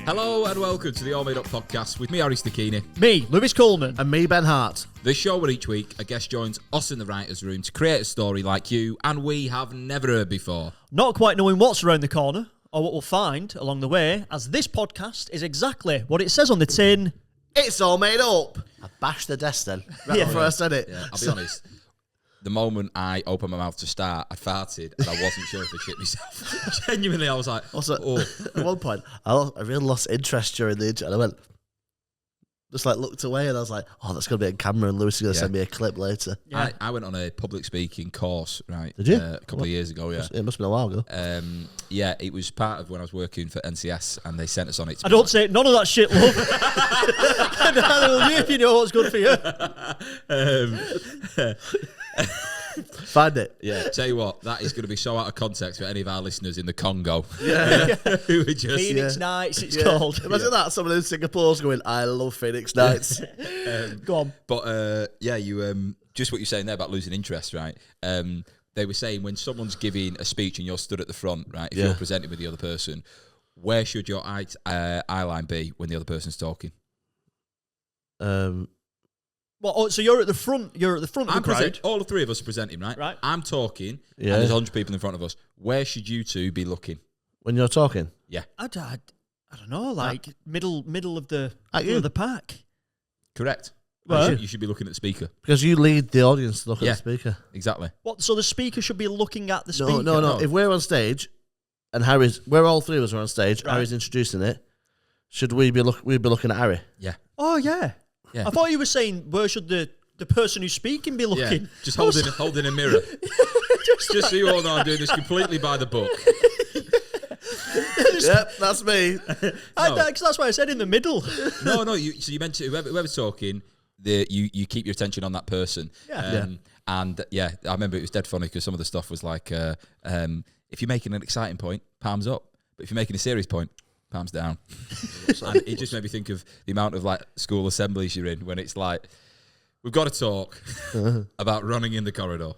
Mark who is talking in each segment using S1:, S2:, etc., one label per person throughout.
S1: Hello and welcome to the AllMadeUp podcast with me, Harry Stakini.
S2: Me, Lewis Coleman.
S3: And me, Ben Hart.
S1: This show where each week a guest joins us in the writer's room to create a story like you and we have never heard before.
S2: Not quite knowing what's around the corner or what we'll find along the way, as this podcast is exactly what it says on the tin.
S3: It's all made up. I bashed the desk then. Right before I said it.
S1: Yeah, I'll be honest. The moment I opened my mouth to start, I farted and I wasn't sure if I shit myself. Genuinely, I was like,
S3: Also,
S1: oh.
S3: at one point, I really lost interest during the intro. And I went, just like looked away and I was like, oh, that's going to be on camera and Lewis is going to send me a clip later.
S2: Yeah.
S1: I went on a public speaking course, right?
S3: Did you?
S1: A couple of years ago, yeah.
S3: It must have been a while ago.
S1: Yeah, it was part of when I was working for NCS and they sent us on it.
S2: I don't say none of that shit, love. Neither will you if you know what's good for you.
S3: Find it.
S1: Yeah, tell you what, that is going to be so out of context for any of our listeners in the Congo. Who are just
S2: Phoenix Nights, it's called.
S3: Imagine that. Someone in Singapore's going, I love Phoenix Nights.
S2: Go on.
S1: But yeah, you just what you're saying there about losing interest, right? They were saying when someone's giving a speech and you're stood at the front, right? If you're presenting with the other person, where should your eye line be when the other person's talking?
S2: Well, so you're at the front. You're at the front of the crowd.
S1: All the three of us are presenting, right?
S2: Right.
S1: I'm talking, and there's 100 people in front of us. Where should you two be looking?
S3: When you're talking?
S1: Yeah.
S2: I don't know, like middle of the
S3: you.
S2: of the pack.
S1: Correct.
S2: Well,
S1: you should be looking at the speaker.
S3: Because you lead the audience to look at the speaker.
S1: Exactly.
S2: What? So the speaker should be looking at the speaker?
S3: No. If we're on stage and we're all three of us are on stage,
S2: Right.
S3: Harry's introducing it, should we be looking at Harry?
S1: Yeah.
S2: Oh, yeah.
S1: Yeah.
S2: I thought you were saying where should the person who's speaking be looking?
S1: Yeah. Just holding a mirror. just so you all know, I'm doing this completely by the book.
S3: Yep, that's me.
S2: Because that's why I said in the middle.
S1: No. So you meant to whoever's talking, you keep your attention on that person.
S2: Yeah.
S1: And I remember it was dead funny because some of the stuff was like, if you're making an exciting point, palms up. But if you're making a serious point, palms down. And it just made me think of the amount of like school assemblies you're in when it's like, we've got to talk about running in the corridor.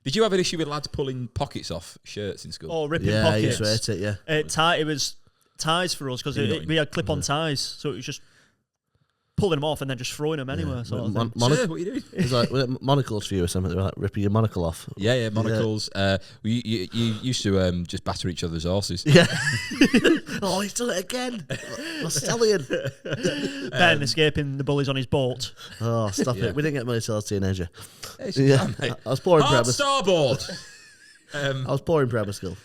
S1: Did you have an issue with lads pulling pockets off shirts in school?
S2: Or ripping
S3: I
S2: pockets.
S3: used to hate it, yeah.
S2: It was ties for us because we had clip-on ties, so it was just pulling them off and then just throwing them anywhere. Sort of thing.
S1: Sir, what are you doing?
S3: It was like monocles for you or something. They were like ripping your monocle off.
S1: Yeah, monocles. You used to just batter each other's horses.
S3: Yeah. Oh, he's done it again. My stallion.
S2: Ben escaping the bullies on his boat.
S3: Oh, stop it. We didn't get money till I was a teenager.
S1: Yeah.
S3: I was poor in
S1: Hard
S3: primary school.
S1: starboard.
S3: I was poor in primary school.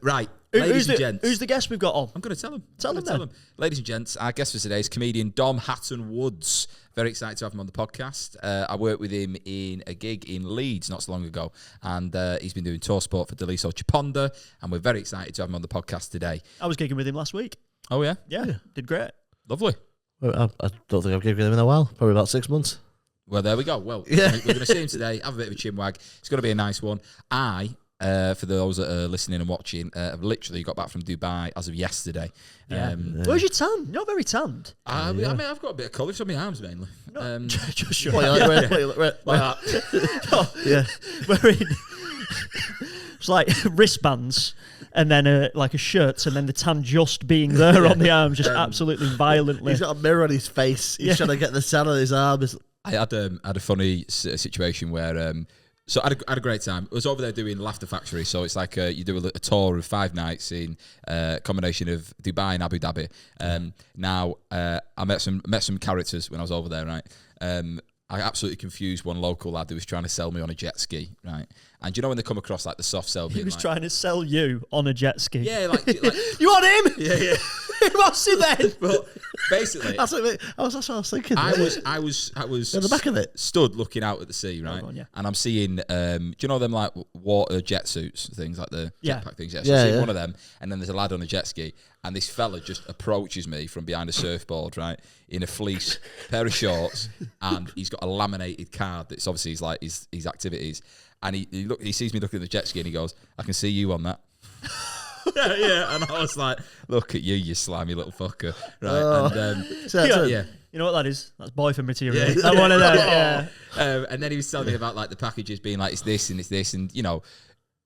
S1: Right. Ladies and gents.
S2: Who's the guest we've got on?
S1: I'm going to tell them.
S2: Tell them.
S1: Ladies and gents, our guest for today is comedian Dom Hatton-Woods. Very excited to have him on the podcast. I worked with him in a gig in Leeds not so long ago, and he's been doing tour sport for Deliso Chaponda, and we're very excited to have him on the podcast today.
S2: I was gigging with him last week.
S1: Oh, yeah?
S2: Yeah. Did great.
S1: Lovely.
S3: Well, I don't think I've given him in a while. Probably about 6 months.
S1: Well, there we go. Well,
S3: Yeah.
S1: we're going to see him today, have a bit of a chinwag. It's going to be a nice one. For those that are listening and watching, I've literally got back from Dubai as of yesterday.
S2: Yeah. Where's your tan? You're not very tanned.
S1: I mean, I've got a bit of colour. It's on my arms mainly.
S2: Just your
S1: Like that.
S3: Yeah.
S2: wearing it's like wristbands and then like a shirt and then the tan just being there on the arms, just absolutely violently.
S3: He's got a mirror on his face. He's trying to get the tan on his arms.
S1: I had a funny situation where so I had a great time. I was over there doing Laughter Factory, so it's like you do a tour of 5 nights in a combination of Dubai and Abu Dhabi. Now I met some characters when I was over there, right? I absolutely confused one local lad who was trying to sell me on a jet ski, right? And you know when they come across like the soft sell,
S2: He was
S1: like,
S2: trying to sell you on a jet ski.
S1: yeah, like
S2: You want him?
S1: yeah.
S2: Who wants him then?
S1: Well, basically,
S3: That's what I was thinking.
S1: I was
S3: in the back of it.
S1: stood looking out at the sea, right?
S2: on, yeah.
S1: And I'm seeing, do you know them like water jet suits, things like the jetpack things? Yeah, so
S3: Yeah,
S1: I'm seeing
S3: yeah.
S1: one of them, and then there's a lad on a jet ski, and this fella just approaches me from behind a surfboard, right, in a fleece, pair of shorts, and he's got a laminated card that's obviously his activities, and he sees me looking at the jet ski, and he goes, "I can see you on that." yeah, and I was like, "Look at you, you slimy little fucker!" Right, and yeah.
S2: You know what that is? That's boyfriend material.
S1: Yeah.
S2: That one of them. Yeah.
S1: And then he was telling me about like the packages being like it's this, and you know,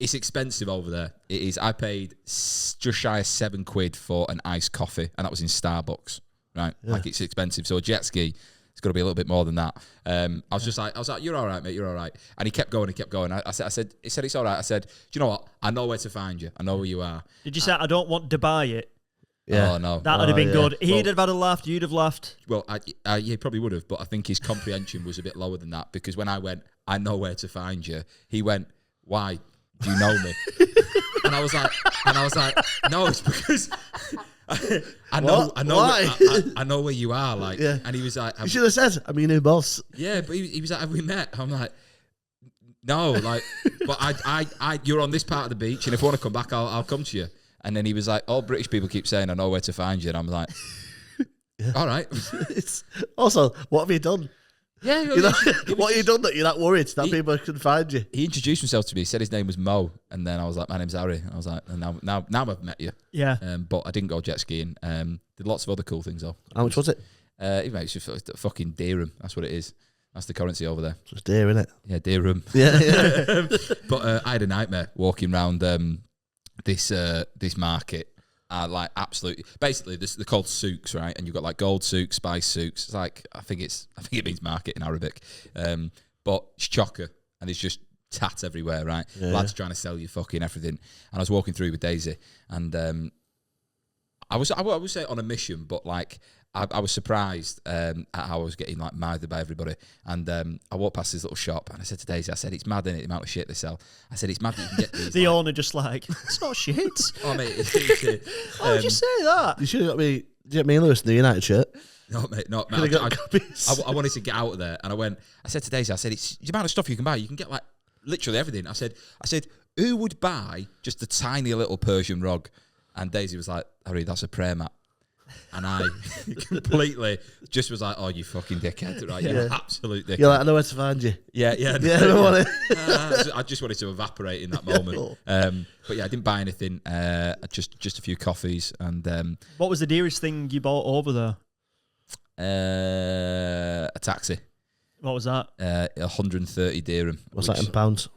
S1: It's expensive over there. It is. I paid just shy of £7 for an iced coffee, and that was in Starbucks. Right, like it's expensive. So a jet ski, it's got to be a little bit more than that. I was like, you're all right, mate. You're all right. And he kept going. I said, he said it's all right. I said, do you know what? I know where to find you. I know where you are.
S2: Did you say I don't want to buy it?
S3: Yeah.
S1: Oh no,
S2: That would have been good. He'd
S1: Well-
S2: have had a laugh. You'd have laughed.
S1: Well, he probably would have, but I think his comprehension was a bit lower than that, because when I went, I know where to find you, he went, why? Do you know me? and I was like, no, it's because I know where you are. Like, and he was like,
S3: You should have said, I'm your new boss.
S1: yeah, but he was like, have we met? I'm like, no, like, but you're on this part of the beach, and if I want to come back, I'll come to you. And then he was like, all British people keep saying, I know where to find you. And I'm like, all right.
S3: Also, what have you done?
S1: Yeah,
S3: What have you done that you're that worried that people can find you?
S1: He introduced himself to me. He said his name was Mo, and then I was like, "My name's Harry." I was like, and "Now I've met you."
S2: Yeah.
S1: But I didn't go jet skiing. Did lots of other cool things though.
S3: How much was it?
S1: It's just fucking dirham. That's what it is. That's the currency over there.
S3: Just dear, innit?
S1: Yeah, dirham.
S3: Yeah.
S1: But I had a nightmare walking around this market. Like absolutely, basically, they're called souks, right? And you've got like gold souks, spice souks. It's like I think it means market in Arabic, but it's chocker, and it's just tat everywhere, right?
S3: Yeah.
S1: Lads trying to sell you fucking everything. And I was walking through with Daisy, and I would say on a mission, but like I was surprised at how I was getting like mouthed by everybody. And I walked past this little shop, and I said to Daisy, I said, it's mad, innit, the amount of shit they sell. I said, it's mad that you can get these.
S2: The owner just like, it's not shit.
S1: Oh mate,
S2: Why did you say that?
S3: You should have got me. Did you get me and Lewis in the United shirt?
S1: No, mate, not
S3: Could have got copies.
S1: I wanted to get out of there, and I said to Daisy, I said, it's the amount of stuff you can buy. You can get like literally everything. I said, who would buy just a tiny little Persian rug? And Daisy was like, Harry, that's a prayer mat. And I completely just was like, oh, you fucking dickhead, right? You're an absolute dickhead.
S3: You're like, I know where to find you.
S1: Yeah.
S3: Yeah, I don't want it.
S1: I just wanted to evaporate in that moment. But yeah, I didn't buy anything. Just a few coffees. And
S2: What was the dearest thing you bought over there?
S1: a taxi.
S2: What was that?
S1: 130 dirham.
S3: What's that in pounds?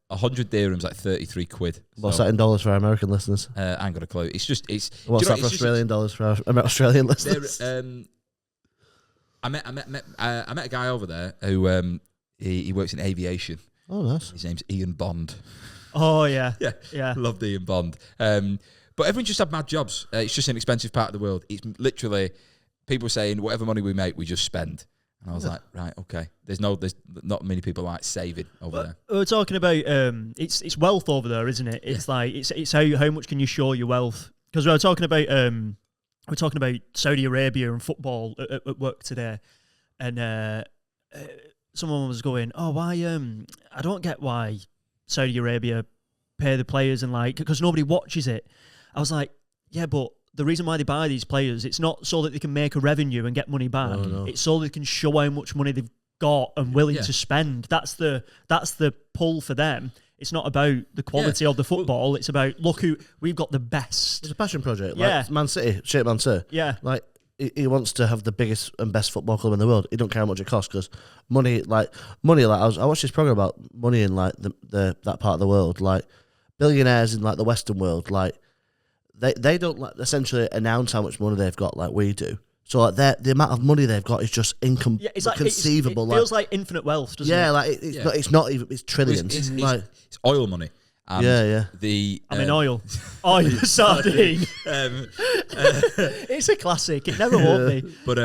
S1: 100 dirhams, like 33 quid.
S3: What's that in dollars for our American listeners?
S1: I ain't got a clue.
S3: What's that for Australian dollars for our Australian listeners?
S1: I met a guy over there who he works in aviation.
S3: Oh, nice.
S1: His name's Ian Bond.
S2: Oh, yeah.
S1: Yeah. Loved Ian Bond. But everyone just had mad jobs. It's just an expensive part of the world. It's literally people saying whatever money we make, we just spend. And I was like, right, okay. There's not many people like saving over there.
S2: We're talking about it's wealth over there, isn't it? It's like it's how much can you show your wealth? Because we're talking about Saudi Arabia and football at work today, and someone was going, oh, why I don't get why Saudi Arabia pay the players, and like, because nobody watches it. I was like, yeah, but the reason why they buy these players, it's not so that they can make a revenue and get money back.
S3: No.
S2: It's so they can show how much money they've got and willing to spend. That's the pull for them. It's not about the quality of the football. It's about, look who we've got the best.
S3: It's a passion project.
S2: Yeah.
S3: Like Man City, Sheikh Mansour.
S2: Yeah.
S3: Like, he wants to have the biggest and best football club in the world. He don't care how much it costs, because money. Like I watched this program about money in like the that part of the world. Like billionaires in like the Western world, like they don't like essentially announce how much money they've got like we do. So like the amount of money they've got is just inconceivable.
S2: It feels like infinite wealth, doesn't it?
S3: Yeah, like it's not even, it's trillions.
S1: It's oil money. And
S3: yeah.
S2: Oil sardine. It's a classic. It never won't be.
S1: But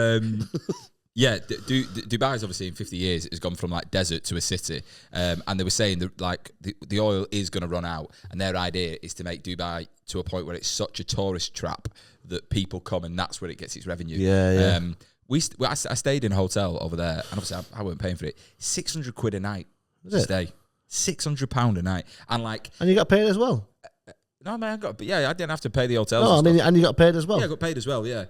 S1: Dubai's obviously in 50 years has gone from like desert to a city, and they were saying that like the oil is going to run out, and their idea is to make Dubai to a point where it's such a tourist trap that people come, and that's where it gets its revenue.
S3: Yeah.
S1: I stayed in a hotel over there, and obviously I weren't paying for it. 600 quid a night to stay. £600 a night, and
S3: you got paid as well.
S1: No man, I didn't have to pay the hotel.
S3: No, I mean, and you got paid as well.
S1: Yeah, I got paid as well. Yeah,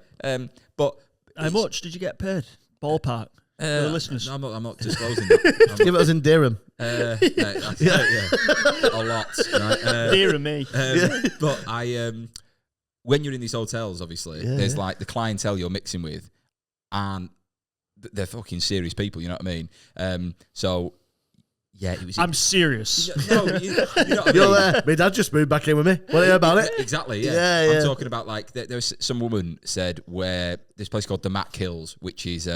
S1: but
S2: how much did you get paid? Ballpark. For the listeners.
S1: No, I'm not disclosing that.
S3: Give it us in dirham.
S1: A lot. Right?
S2: Dear me.
S1: But when you're in these hotels, obviously, there's like the clientele you're mixing with, and they're fucking serious people. You know what I mean? So Yeah, it was.
S2: I'm serious.
S1: No, you know what I
S3: You're
S1: mean?
S3: there. My dad just moved back in with me. What are you about it?
S1: Exactly, yeah.
S3: Yeah.
S1: I'm talking about like there was some woman said where this place called the Mac Hills, which is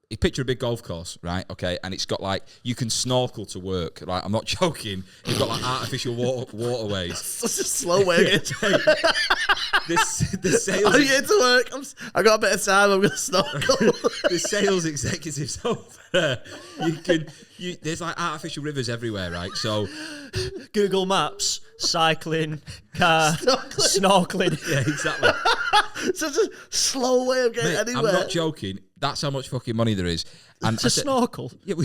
S1: you picture a big golf course, right? Okay, and it's got like you can snorkel to work. Right, I'm not joking. You've got like artificial waterways.
S3: Such a slow way.
S1: The sales.
S3: I'm here to work. I got a bit of time. I'm gonna snorkel.
S1: The sales executives over there. There's like artificial rivers everywhere, right? So
S2: Google Maps, cycling, car, snorkeling.
S1: yeah, exactly.
S3: Such a slow way of getting
S1: Mate,
S3: anywhere.
S1: I'm not joking. That's how much fucking money there is. And
S2: To snorkel.
S1: Yeah,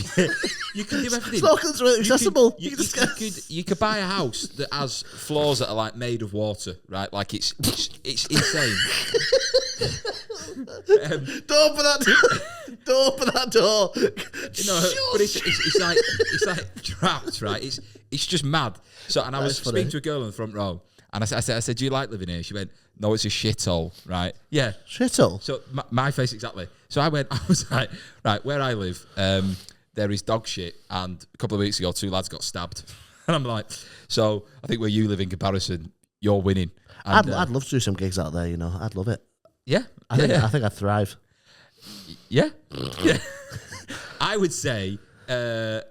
S1: you can do everything.
S3: Snorkel's really accessible.
S1: You could buy a house that has floors that are like made of water, right? Like it's insane.
S3: Don't open that door. Don't open that door.
S1: But it's like trapped, right? It's just mad. So, and I was speaking to a girl in the front row, and I said, "Do you like living here?" She went, "No, it's a shithole." Right? Yeah,
S3: Shithole.
S1: So my face exactly. So I was like, right, where I live, there is dog shit, and a couple of weeks ago, 2 lads got stabbed, and I'm like, so I think where you live in comparison, you're winning. And,
S3: I'd love to do some gigs out there. I'd love it.
S1: Yeah,
S3: I think I'd thrive.
S1: Yeah. I would say the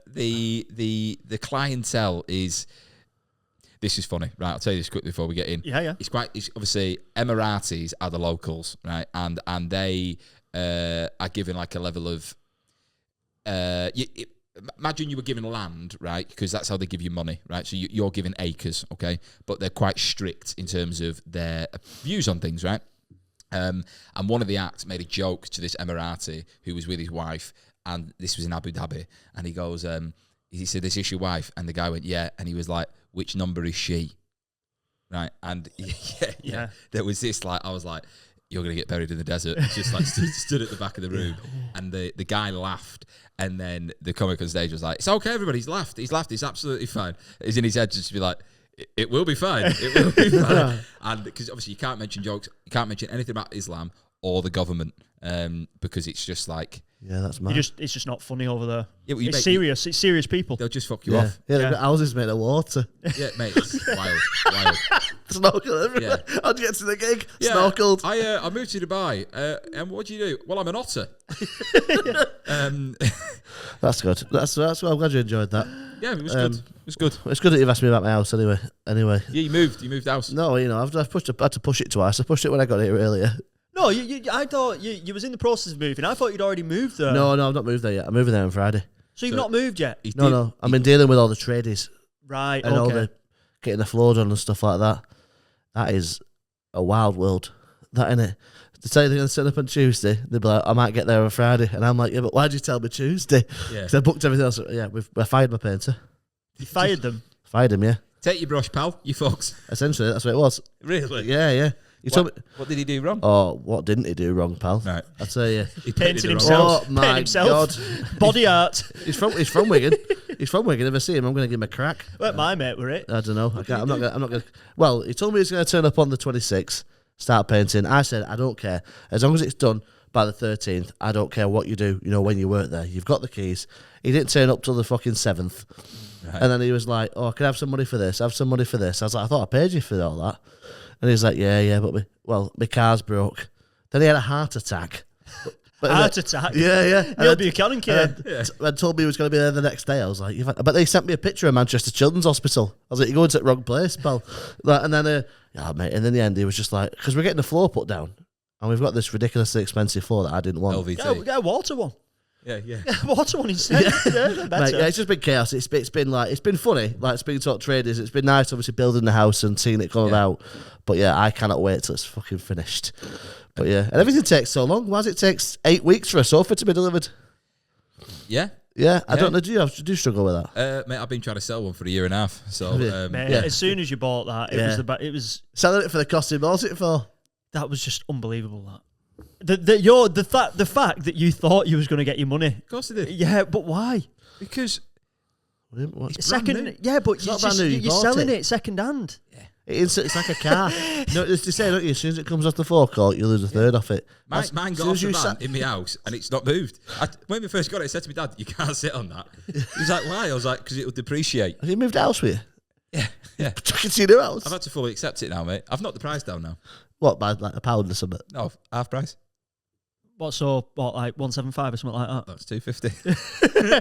S1: clientele is. This is funny, right? I'll tell you this quickly before we get in.
S2: Yeah.
S1: It's obviously Emiratis are the locals, right? And they are given like a level of. Imagine you were given land, right? Because that's how they give you money, right? So you're given acres, okay? But they're quite strict in terms of their views on things, right? And one of the acts made a joke to this Emirati who was with his wife, and this was in Abu Dhabi, and he goes, he said, "This is your wife?" And the guy went, "Yeah," and he was like, "Which number is she?" Right, and yeah. There was this like, I was like, "You're gonna get buried in the desert." Just like stood at the back of the room, and the guy laughed, and then the comic on stage was like, "It's okay, everybody. He's laughed. It's absolutely fine." He's in his head just to be like, It will be fine. It will be fine. And because obviously you can't mention jokes, you can't mention anything about Islam or the government, because it's just like,
S3: yeah, that's mad.
S2: It's just not funny over there.
S1: Yeah, well,
S2: it's serious. It's serious people.
S1: They'll just fuck you off.
S3: Yeah, they've got houses made of water.
S1: Yeah, mate, it's wild.
S3: Snorkel everywhere.
S1: Yeah.
S3: How'd you get to the gig?
S1: Yeah,
S3: Snorkeled.
S1: I moved to Dubai, and what do you do? Well, I'm an otter.
S3: That's good. That's well, I'm glad you enjoyed that.
S1: Yeah, it was good. It was good.
S3: It's good that you've asked me about my house anyway.
S1: Yeah, you moved house.
S3: No, I've had to push it twice. I pushed it when I got here earlier.
S2: No, I thought you was in the process of moving. I thought you'd already moved there.
S3: No, I've not moved there yet. I'm moving there on Friday.
S2: So you've not moved yet?
S3: No. I've been dealing with all the tradies.
S2: Right,
S3: And all the getting the floor done and stuff like that. That is a wild world. That, innit? To say they're going to set up on Tuesday, they'd be like, "I might get there on Friday." And I'm like, "Yeah, but why'd you tell me Tuesday?"
S1: Yeah.
S3: Because I booked everything else. Yeah, I fired my painter.
S2: You fired them?
S3: Fired him, yeah.
S1: Take your brush, pal. You fucks.
S3: Essentially, that's what it was.
S1: Really?
S3: Yeah. He told me,
S1: what did he do wrong?
S3: oh, what didn't he do wrong, pal?
S1: Right.
S3: I'll tell you.
S1: He
S2: Painted
S1: it wrong.
S2: himself.
S3: Oh, my
S2: Painted himself.
S3: God.
S2: Body art.
S3: He's from Wigan. He's from Wigan. If I see him, I'm going to give him a crack.
S2: Well, my mate were it.
S3: I don't know. I'm not going to. Well, he told me he's going to turn up on the 26th, start painting. I said, I don't care. As long as it's done by the 13th, I don't care what you do, when you work there. You've got the keys. He didn't turn up till the fucking 7th. Right. And then he was like, "Oh, can I have some money for this? Have some money for this." I was like, "I thought I paid you for all that." And he's like, yeah, but my car's broke. Then he had a heart attack.
S2: Heart attack?
S3: Yeah.
S2: He'll be a cannon kid.
S3: And told me he was going to be there the next day. I was like, but they sent me a picture of Manchester Children's Hospital. I was like, "You're going to the wrong place, pal." And then, mate, and in the end, he was just like, because we're getting the floor put down. And we've got this ridiculously expensive floor that I didn't want.
S1: LVT.
S2: Get a water one.
S1: Yeah.
S2: Water one instead. Yeah, better.
S3: Mate, it's just been chaos. It's been funny. Like, speaking to traders, it's been nice, obviously, building the house and seeing it come about. But yeah, I cannot wait till it's fucking finished. But yeah, and everything takes so long. Why does it take 8 weeks for a sofa to be delivered?
S1: Yeah.
S3: Yeah, I don't know. Do you struggle with that?
S1: Mate, I've been trying to sell one for a year and a half. So,
S2: mate, as soon as you bought that, it was
S3: selling it for the cost it bought it for.
S2: That was just unbelievable. The fact that you thought you was going to get your money.
S1: Of course it did.
S2: Yeah, but why?
S1: Because
S3: it's
S2: second. Yeah, but you're selling it second hand.
S1: Yeah.
S3: It's like a car. No, it's to say, don't you? As soon as it comes off the forecourt, you lose a third off it.
S1: Mine got off the van in my house and it's not moved. When we first got it, I said to my dad, "You can't sit on that." He's like, "Why?" I was like, "Because it will depreciate."
S3: Have you moved house with you?
S1: Yeah.
S3: Chuck it to your house.
S1: I've had to fully accept it now, mate. I've knocked the price down now.
S3: What, by like £1 or something?
S1: No, half price.
S2: What, like 175 or something like that?
S1: That's 250.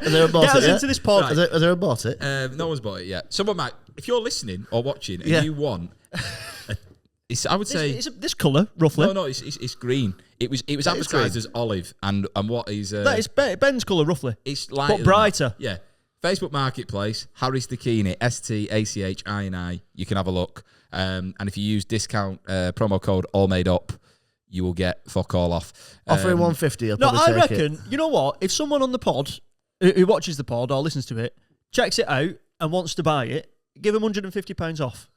S3: Has anyone bought
S2: Get
S3: it
S2: us
S3: yet?
S2: into this pod.
S1: Right.
S3: Has anyone bought it?
S1: No one's bought it yet. Someone might. If you're listening or watching and
S3: Yeah.
S1: you want, I would say
S2: It's this colour, roughly.
S1: no. It's green. It was
S3: That is
S1: advertised
S3: green.
S1: as olive, and what is
S2: That is Ben's colour, roughly.
S1: it's lighter,
S2: but brighter.
S1: than that. Yeah. Facebook Marketplace, Harry Stachini, STACHINI. You can have a look. And if you use discount promo code AllMadeUp, you will get fuck all off.
S3: Offering 150. I'll
S2: No,
S3: probably
S2: I
S3: take
S2: reckon,
S3: it.
S2: you know what? If someone on the pod, who watches the pod or listens to it, checks it out and wants to buy it, give them £150 off.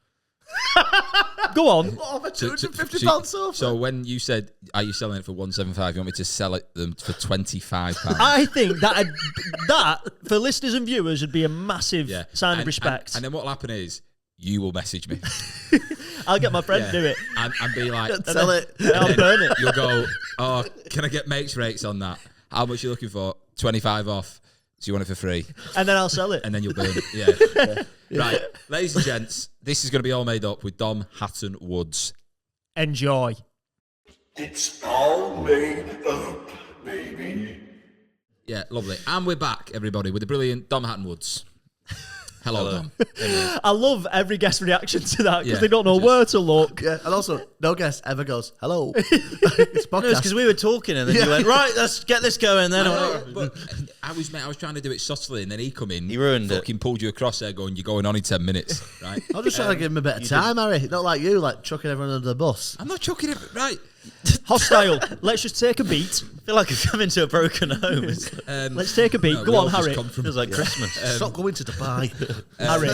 S2: Go on.
S3: What, offer
S1: So-
S3: £250 sofa?
S1: So when you said, "Are you selling it for 175?" You want me to sell it them for £25?
S2: I think that for listeners and viewers would be a massive sign of respect.
S1: And then what'll happen is you will message me
S2: I'll get my friend to do it.
S1: and be like,
S3: Sell it.
S2: I'll burn it.
S1: You'll go, "Oh, can I get mates rates on that? How much are you looking for? 25 off. So you want it for free?"
S2: And then I'll sell it.
S1: And then you'll burn it. Yeah. Right. Ladies and gents, this is going to be all made up with Dom Hatton-Woods.
S2: Enjoy.
S4: It's all made up, baby.
S1: Yeah, lovely. And we're back, everybody, with the brilliant Dom Hatton-Woods. Hello, Dom.
S2: I love every guest reaction to that because
S1: Yeah,
S2: they don't know where to look.
S3: Yeah, and also, no guest ever goes, hello. It's
S5: No,
S3: podcast.
S5: it's because we were talking and then you went, right, let's get this going then.
S1: But I was trying to do it subtly, and then he come in.
S5: He ruined it.
S1: Fucking pulled you across there going, "You're going on in 10 minutes." Right?
S3: I'm just trying to give him a bit of time, Harry. Not like you, like chucking everyone under the bus.
S1: I'm not chucking it. Right.
S2: Hostile. Let's just take a beat.
S5: I feel like I've come into a broken home.
S2: Let's take a beat.
S1: No,
S2: Go
S1: we
S2: on,
S1: all just
S2: Harry.
S1: come from-
S5: Feels like Christmas.
S3: Stop going to Dubai.
S2: Harry,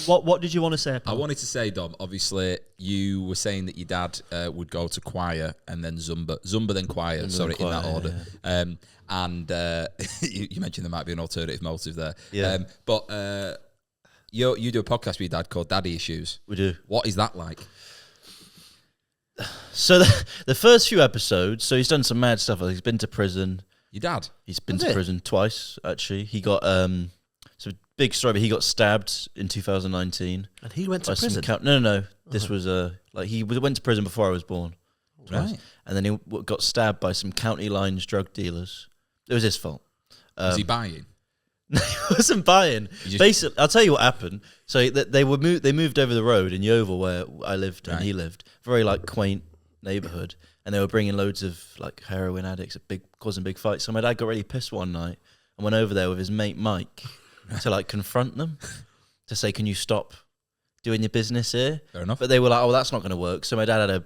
S2: what did you want to say?
S1: I
S2: Paul?
S1: wanted to say, Dom, obviously, you were saying that your dad would go to choir and then Zumba. Zumba, then choir, in that
S5: choir,
S1: order. And you mentioned there might be an alternative motive there.
S5: Yeah.
S1: But you do a podcast with your dad called Daddy Issues.
S5: We do.
S1: What is that like?
S5: So the first few episodes, so he's done some mad stuff. He's been to prison.
S1: Your dad?
S5: He's been
S3: Has
S5: to
S3: he?
S5: prison twice, actually. He got, so big story, but he got stabbed in 2019.
S3: And he went to
S5: by some
S3: prison.
S5: No. This was, like, he went to prison before I was born.
S1: Right.
S5: And then he got stabbed by some county lines drug dealers. It was his fault.
S1: Was he buying?
S5: He wasn't buying. Basically, I'll tell you what happened. So they moved over the road in Yeovil where I lived and he lived. Very like quaint neighborhood, and they were bringing loads of like heroin addicts, causing big fights. So my dad got really pissed one night and went over there with his mate Mike to like confront them, to say, "Can you stop doing your business here?"
S1: Fair enough.
S5: But they were like, "Oh, that's not going to work." So my dad had a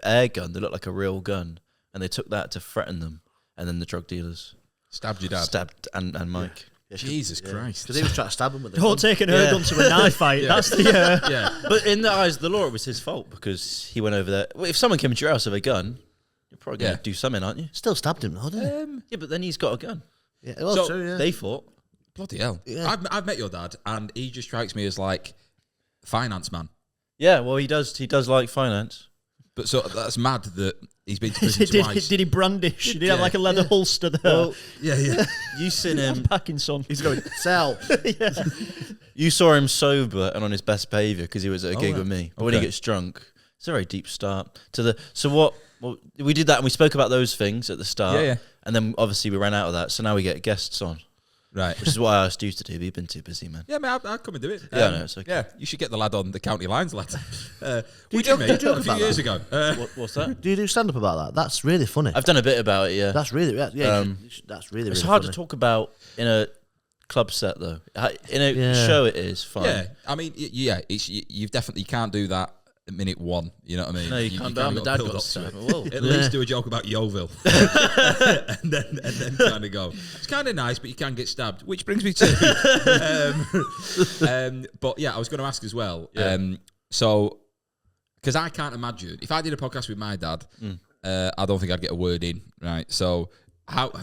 S5: air gun that looked like a real gun, and they took that to threaten them. And then the drug dealers
S1: Stabbed your dad?
S5: stabbed and Mike.
S1: Jesus Christ.
S3: Because he was trying to stab him with a
S2: Don't
S3: gun.
S2: take an air gun to a knife fight. That's the.
S1: Yeah.
S5: But in the eyes of the law, it was his fault because he went over there. Well, if someone came into your house with a gun, you're probably going
S1: Yeah.
S5: to do something, aren't you?
S3: Still stabbed him though, didn't
S5: Yeah, but then he's got a gun.
S3: he? Yeah, well,
S1: So
S3: true, yeah.
S5: They fought.
S1: Bloody hell.
S3: Yeah.
S1: I've met your dad, and he just strikes me as like finance man.
S5: Yeah, well, he does like finance.
S1: But so that's mad that he's been to prison twice.
S2: did he brandish? Did he have
S1: Yeah.
S2: like a leather holster there?
S5: Well,
S1: Yeah.
S5: you seen him.
S2: Parkinson.
S3: He's going, sell.
S5: You saw him sober and on his best behaviour because he was at a gig
S1: right.
S5: with me. But when he
S1: Okay.
S5: gets drunk, it's a very deep start to the. So what? Well, we did that and we spoke about those things at the start.
S1: Yeah.
S5: And then obviously we ran out of that, so now we get guests on,
S1: Right.
S5: which is what I asked you to do. But you've been too busy, man.
S1: Yeah, man, I'll come and do it.
S5: Yeah, no, it's okay.
S1: Yeah, you should get the lad on the county lines, lad. We
S3: joke-
S1: did,
S3: do you
S1: mate,
S3: joke
S1: a few
S3: about
S1: years
S3: that?
S1: ago.
S5: What's that?
S3: Do you do stand up about that? That's really funny.
S5: I've done a bit about it. Yeah.
S3: That's really, that's really,
S5: It's
S3: really
S5: hard
S3: funny.
S5: to talk about in a club set though. In a
S3: Yeah.
S5: show, it is fine.
S1: Yeah, I mean, it's you've definitely you can't do that at minute one. You know what I mean?
S5: No, you can't. But
S1: kinda
S5: my
S1: gotta
S5: dad
S1: build
S5: got
S1: up to it.
S5: stabbed. Whoa.
S1: At least do a joke about Yeovil, and then kind of go. It's kind of nice, but you can get stabbed. Which brings me to, but yeah, I was going to ask as well. So, because I can't imagine if I did a podcast with my dad, I don't think I'd get a word in. Right. So,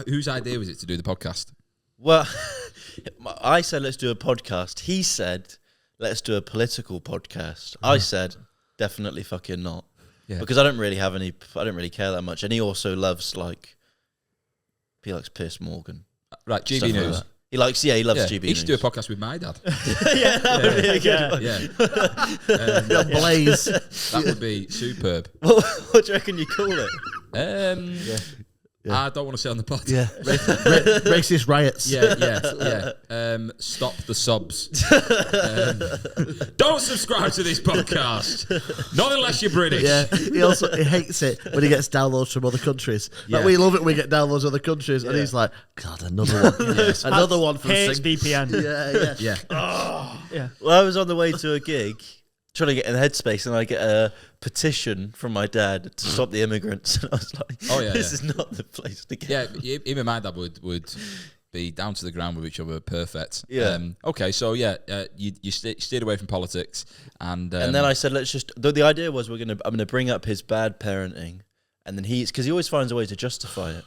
S1: whose idea was it to do the podcast?
S5: Well, I said let's do a podcast. He said let's do a political podcast. I said definitely fucking not.
S1: Yeah.
S5: Because I don't really care that much. And he also loves he likes Piers Morgan.
S1: Right, GB
S5: Stuff like
S1: News.
S5: that. He loves GB
S1: He should
S5: News.
S1: do a podcast with my dad.
S2: Yeah, that would be a good one.
S1: Yeah.
S3: Blaze.
S1: That would be superb.
S5: What do you reckon you call it?
S1: I don't want to say on the pod.
S3: Yeah. Racist riots.
S1: Yeah. Stop the subs. Don't subscribe to this podcast. Not unless you're British.
S3: Yeah, he hates it when he gets downloads from other countries. Like
S1: Yeah.
S3: we love it when we get downloads from other countries, and he's like, God, another one, another one from
S2: Hates VPN.
S3: Yeah.
S2: Yeah.
S5: Well, I was on the way to a gig trying to get in the headspace, and I get a petition from my dad to stop the immigrants. And I was like, this is not the place to get.
S1: Yeah, even my dad would be down to the ground with each other, perfect.
S5: Yeah.
S1: Okay, so you steered away from politics, and
S5: then I said, let's just. The idea was I'm gonna bring up his bad parenting, and then because he always finds a way to justify it.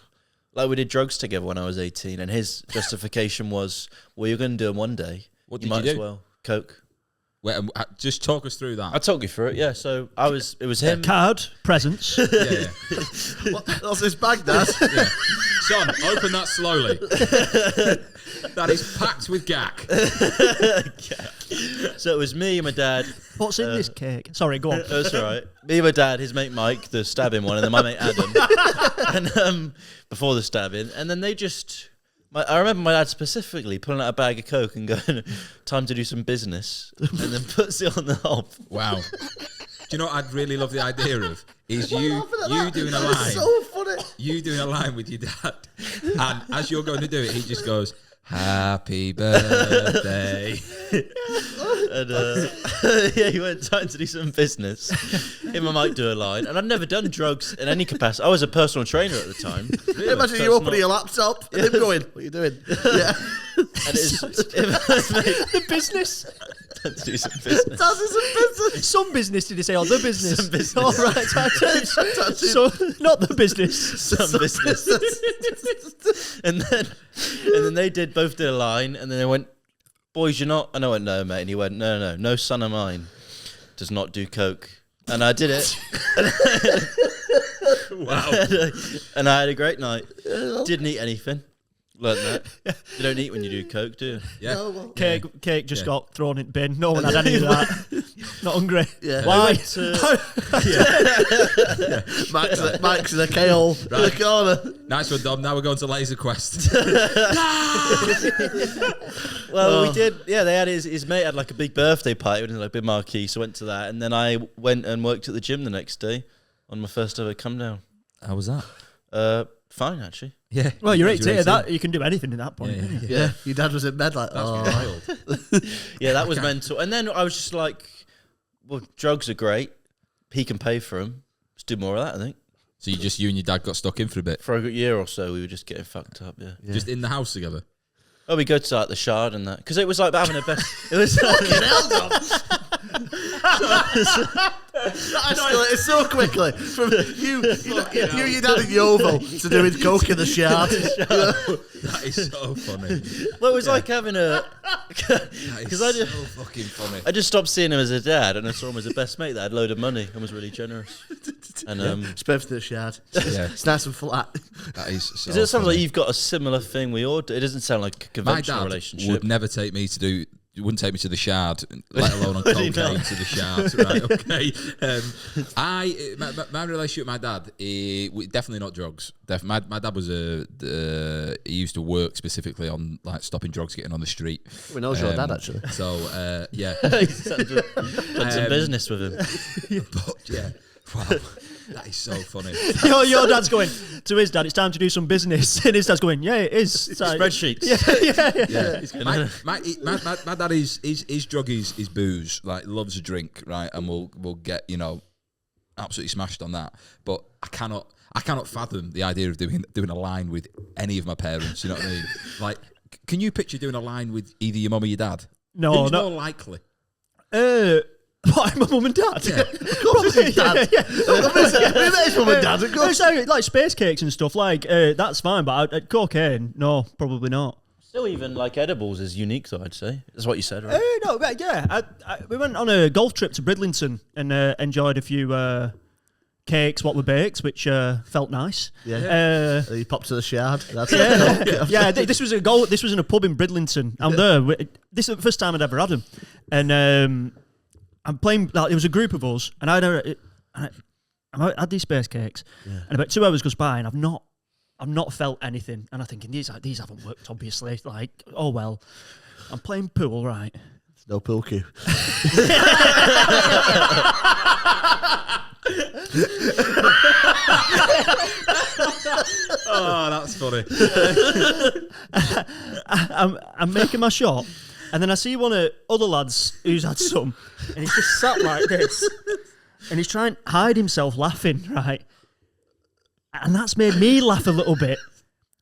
S5: Like we did drugs together when I was 18, and his justification was, well, you're gonna do them one day.
S1: What
S5: you
S1: did
S5: might
S1: you
S5: as
S1: do?
S5: well coke.
S1: Wait, just talk us through that.
S5: I'll talk you through it. Yeah, so it was him.
S2: Card, presents.
S1: Yeah.
S3: What's his bag, Dad?
S1: Yeah. Son, open that slowly. That is packed with gack.
S5: So it was me and my dad.
S2: What's in this cake? Sorry, go on.
S5: That's all right. Me and my dad, his mate Mike, the stabbing one, and then my mate Adam. And before the stabbing, and then they just. I remember my dad specifically pulling out a bag of coke and going, "Time to do some business," and then puts it on the hob.
S1: Wow. Do you know what I'd really love the idea of? Is you doing a line.
S3: So funny.
S1: You doing a line with your dad, and as you're going to do it, he just goes, "Happy birthday."
S5: And he went time to do some business. Him and Mike do a line, and I'd never done drugs in any capacity. I was a personal trainer at the time.
S3: Imagine
S5: So
S3: you
S5: it's
S3: opening your laptop and him going, "What are you doing?" Yeah.
S5: And
S2: The business.
S5: to do some business.
S3: That's some business.
S2: Some business, did he say? Or the business?
S5: Some business.
S2: All right. So, not the business.
S5: Some business. and then they both did a line, and then they went, "Boys, you're not." And I went, "No, mate." And he went, No son of mine does not do coke." And I did it.
S1: Wow.
S5: And I had a great night. Didn't eat anything. Learned that. You don't eat when you do coke, do you?
S1: Yeah.
S2: Cake just got thrown in bin. No one had any of that. Not hungry.
S3: Yeah.
S2: Why?
S3: Mike's in a K-hole in the corner.
S1: Nice one, Dom. Now we're going to Laser Quest.
S5: Well, we did. Yeah, they had his mate had like a big birthday party. It was like a big marquee, so I went to that. And then I went and worked at the gym the next day on my first ever come down.
S1: How was that?
S5: Fine, actually.
S1: Yeah.
S2: Well, you're
S1: Because
S2: 18. That you can do anything at that point.
S1: Yeah.
S3: Yeah, your dad was in bed like,
S1: That's
S3: oh.
S1: wild.
S5: Yeah, that was mental. And then I was just like, well, drugs are great. He can pay for them. Let's do more of that, I think.
S1: So you and your dad got stuck in for a bit?
S5: For a good year or so, we were just getting fucked up, yeah.
S1: Just in the house together?
S5: Oh, we go to like the Shard and that. Because it was like having a best... It was
S3: That escalated so quickly from you and your dad in Yeovil to doing coke in the Shard.
S1: That is so funny.
S5: Well, it was like having a...
S1: That is
S5: Because
S1: so fucking funny.
S5: I just stopped seeing him as a dad and I saw him as a best mate that had a load of money and was really generous. And
S3: Spent for the Shard.
S1: Yeah.
S3: It's nice and flat.
S1: That is so
S5: it sounds
S1: funny.
S5: like you've got a similar thing we all do. It doesn't sound like a
S1: My
S5: conventional
S1: dad
S5: relationship.
S1: would never take me to do... Wouldn't take me to the Shard, let alone on
S5: Would he
S1: cocaine
S5: not?
S1: to the Shard. Right? Okay. My relationship with my dad, definitely not drugs. My dad was he used to work specifically on like stopping drugs getting on the street.
S3: We know your dad actually.
S1: So yeah,
S5: Done some business with him.
S1: but yeah, wow, that is so funny.
S2: Your dad's going to his dad. It's time to do some business, and his dad's going, "Yeah, it is." It's like,
S5: Spreadsheets.
S2: Yeah.
S1: My dad his drug is booze. Like loves a drink, right? And we'll get absolutely smashed on that. But I cannot fathom the idea of doing a line with any of my parents. You know what I mean? Like, can you picture doing a line with either your mum or your dad?
S2: No,
S1: Who's
S2: no.
S1: more likely?
S2: What, my mum and dad?
S1: Yeah.
S2: Probably,
S3: Dad. We met his mum and dad. Of
S2: No,
S3: course.
S2: so, like space cakes and stuff, like that's fine, but cocaine, no, probably not.
S5: Still, even like edibles is unique, though. I'd say that's what you said, right?
S2: No, but yeah. We went on a golf trip to Bridlington and enjoyed a few cakes, what were baked, which felt nice.
S3: Yeah. You popped to the Shard. That's
S2: Yeah. This was in a pub in Bridlington. I'm there. This is the first time I'd ever had them, and I'm playing. Like, it was a group of us, and I had these space cakes, and about 2 hours goes by, and I've not felt anything, and I'm thinking these haven't worked, obviously. Like, oh well. I'm playing pool, right?
S3: It's no pool cue.
S1: Oh, that's funny.
S2: I'm making my shot, and then I see one of other lads who's had some, and he's just sat like this, and he's trying to hide himself laughing, right? And that's made me laugh a little bit,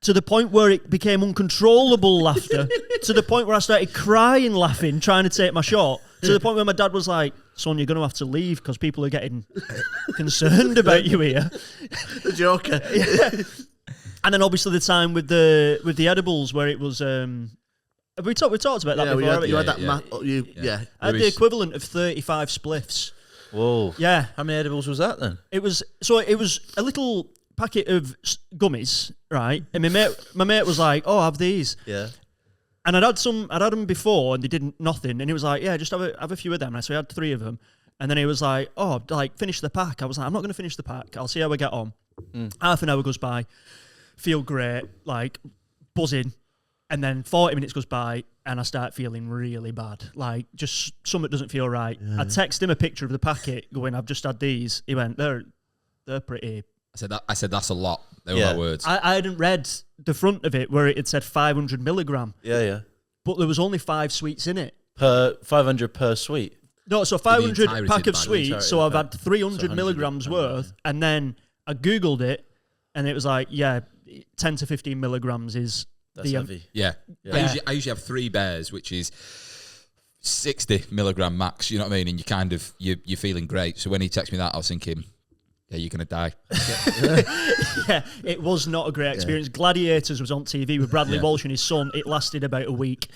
S2: to the point where it became uncontrollable laughter, to the point where I started crying laughing, trying to take my shot, to the point where my dad was like, son, you're going to have to leave because people are getting concerned about you here.
S3: The Joker.
S2: Yeah. And then obviously the time with the edibles where it was... we talked about that before.
S3: You had that.
S2: I had the equivalent of 35 spliffs.
S5: Whoa.
S2: Yeah.
S5: How many edibles was that then?
S2: It was a little packet of gummies, right? And my mate was like, "Oh, have these."
S5: Yeah.
S2: And I'd had them before, and they didn't nothing. And he was like, "Yeah, just have a few of them." And so I had 3 of them. And then he was like, "Oh, like finish the pack." I was like, "I'm not going to finish the pack. I'll see how we get on." Half an hour goes by, feel great, like buzzing, and then 40 minutes goes by, and I start feeling really bad. Like, just something doesn't feel right. I text him a picture of the packet, going, "I've just had these." He went, "They're pretty."
S1: I said that's a lot. They were my words.
S2: I hadn't read the front of it where it had said 500 milligram.
S5: Yeah.
S2: But there was only 5 sweets in it.
S5: Per 500 per sweet.
S2: No, so 500 pack of
S1: bag,
S2: sweets. So I've had 300 milligrams worth, and then I googled it, and it was like, 10 to 15 milligrams is
S5: That's heavy.
S1: Yeah. I usually have 3 bears, which is 60 milligram max. You know what I mean? And you kind of you're feeling great. So when he texted me that, I was thinking, yeah, you're gonna die.
S2: Yeah, it was not a great experience. Gladiators was on TV with Bradley Walsh and his son. It lasted about a week.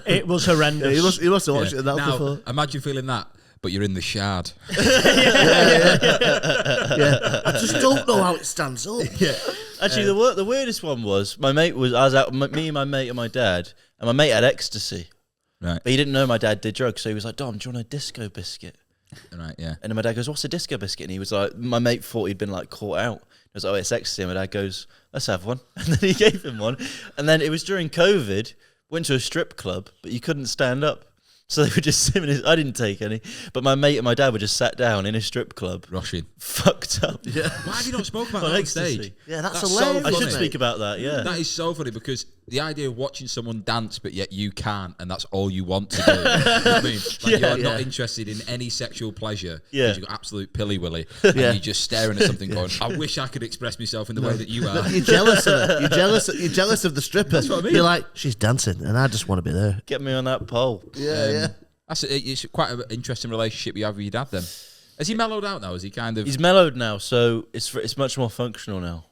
S2: It was horrendous.
S3: Yeah, you must have watched it
S1: Now,
S3: before.
S1: imagine feeling that, but you're in the Shard.
S3: I just don't know how it stands up.
S5: Actually, the weirdest one was me and my mate and my dad, and my mate had ecstasy.
S1: Right.
S5: But he didn't know my dad did drugs, so he was like, "Dom, do you want a disco biscuit?"
S1: Right, yeah.
S5: And then my dad goes, "What's a disco biscuit?" And he was like, my mate thought he'd been like caught out. He was like, "Oh, it's ecstasy." And my dad goes, "Let's have one." And then he gave him one. And then it was during COVID, went to a strip club, but you couldn't stand up. So they were just sitting. I didn't take any, but my mate and my dad were just sat down in a strip club,
S1: rushing,
S5: fucked up.
S3: Yeah.
S1: Why have you not spoken about that on stage?
S3: Yeah, that's
S1: so
S3: hilarious.
S5: I should
S1: funny.
S5: speak about that. Yeah,
S1: That is so funny because the idea of watching someone dance, but yet you can't, and that's all you want to do. You know what I mean? Like you're not interested in any sexual pleasure.
S5: Yeah.
S1: You've got absolute pilly willy, and you're just staring at something, going, "I wish I could express myself in the way that you are."
S3: You're jealous of her. You're jealous of the stripper.
S1: That's what I mean.
S3: You're like, she's dancing, and I just want to be there.
S5: get me on that pole.
S3: Yeah.
S1: It's quite an interesting relationship you have with your dad. Then, has he mellowed out now? Is he kind of?
S5: He's mellowed now, so it's much more functional now.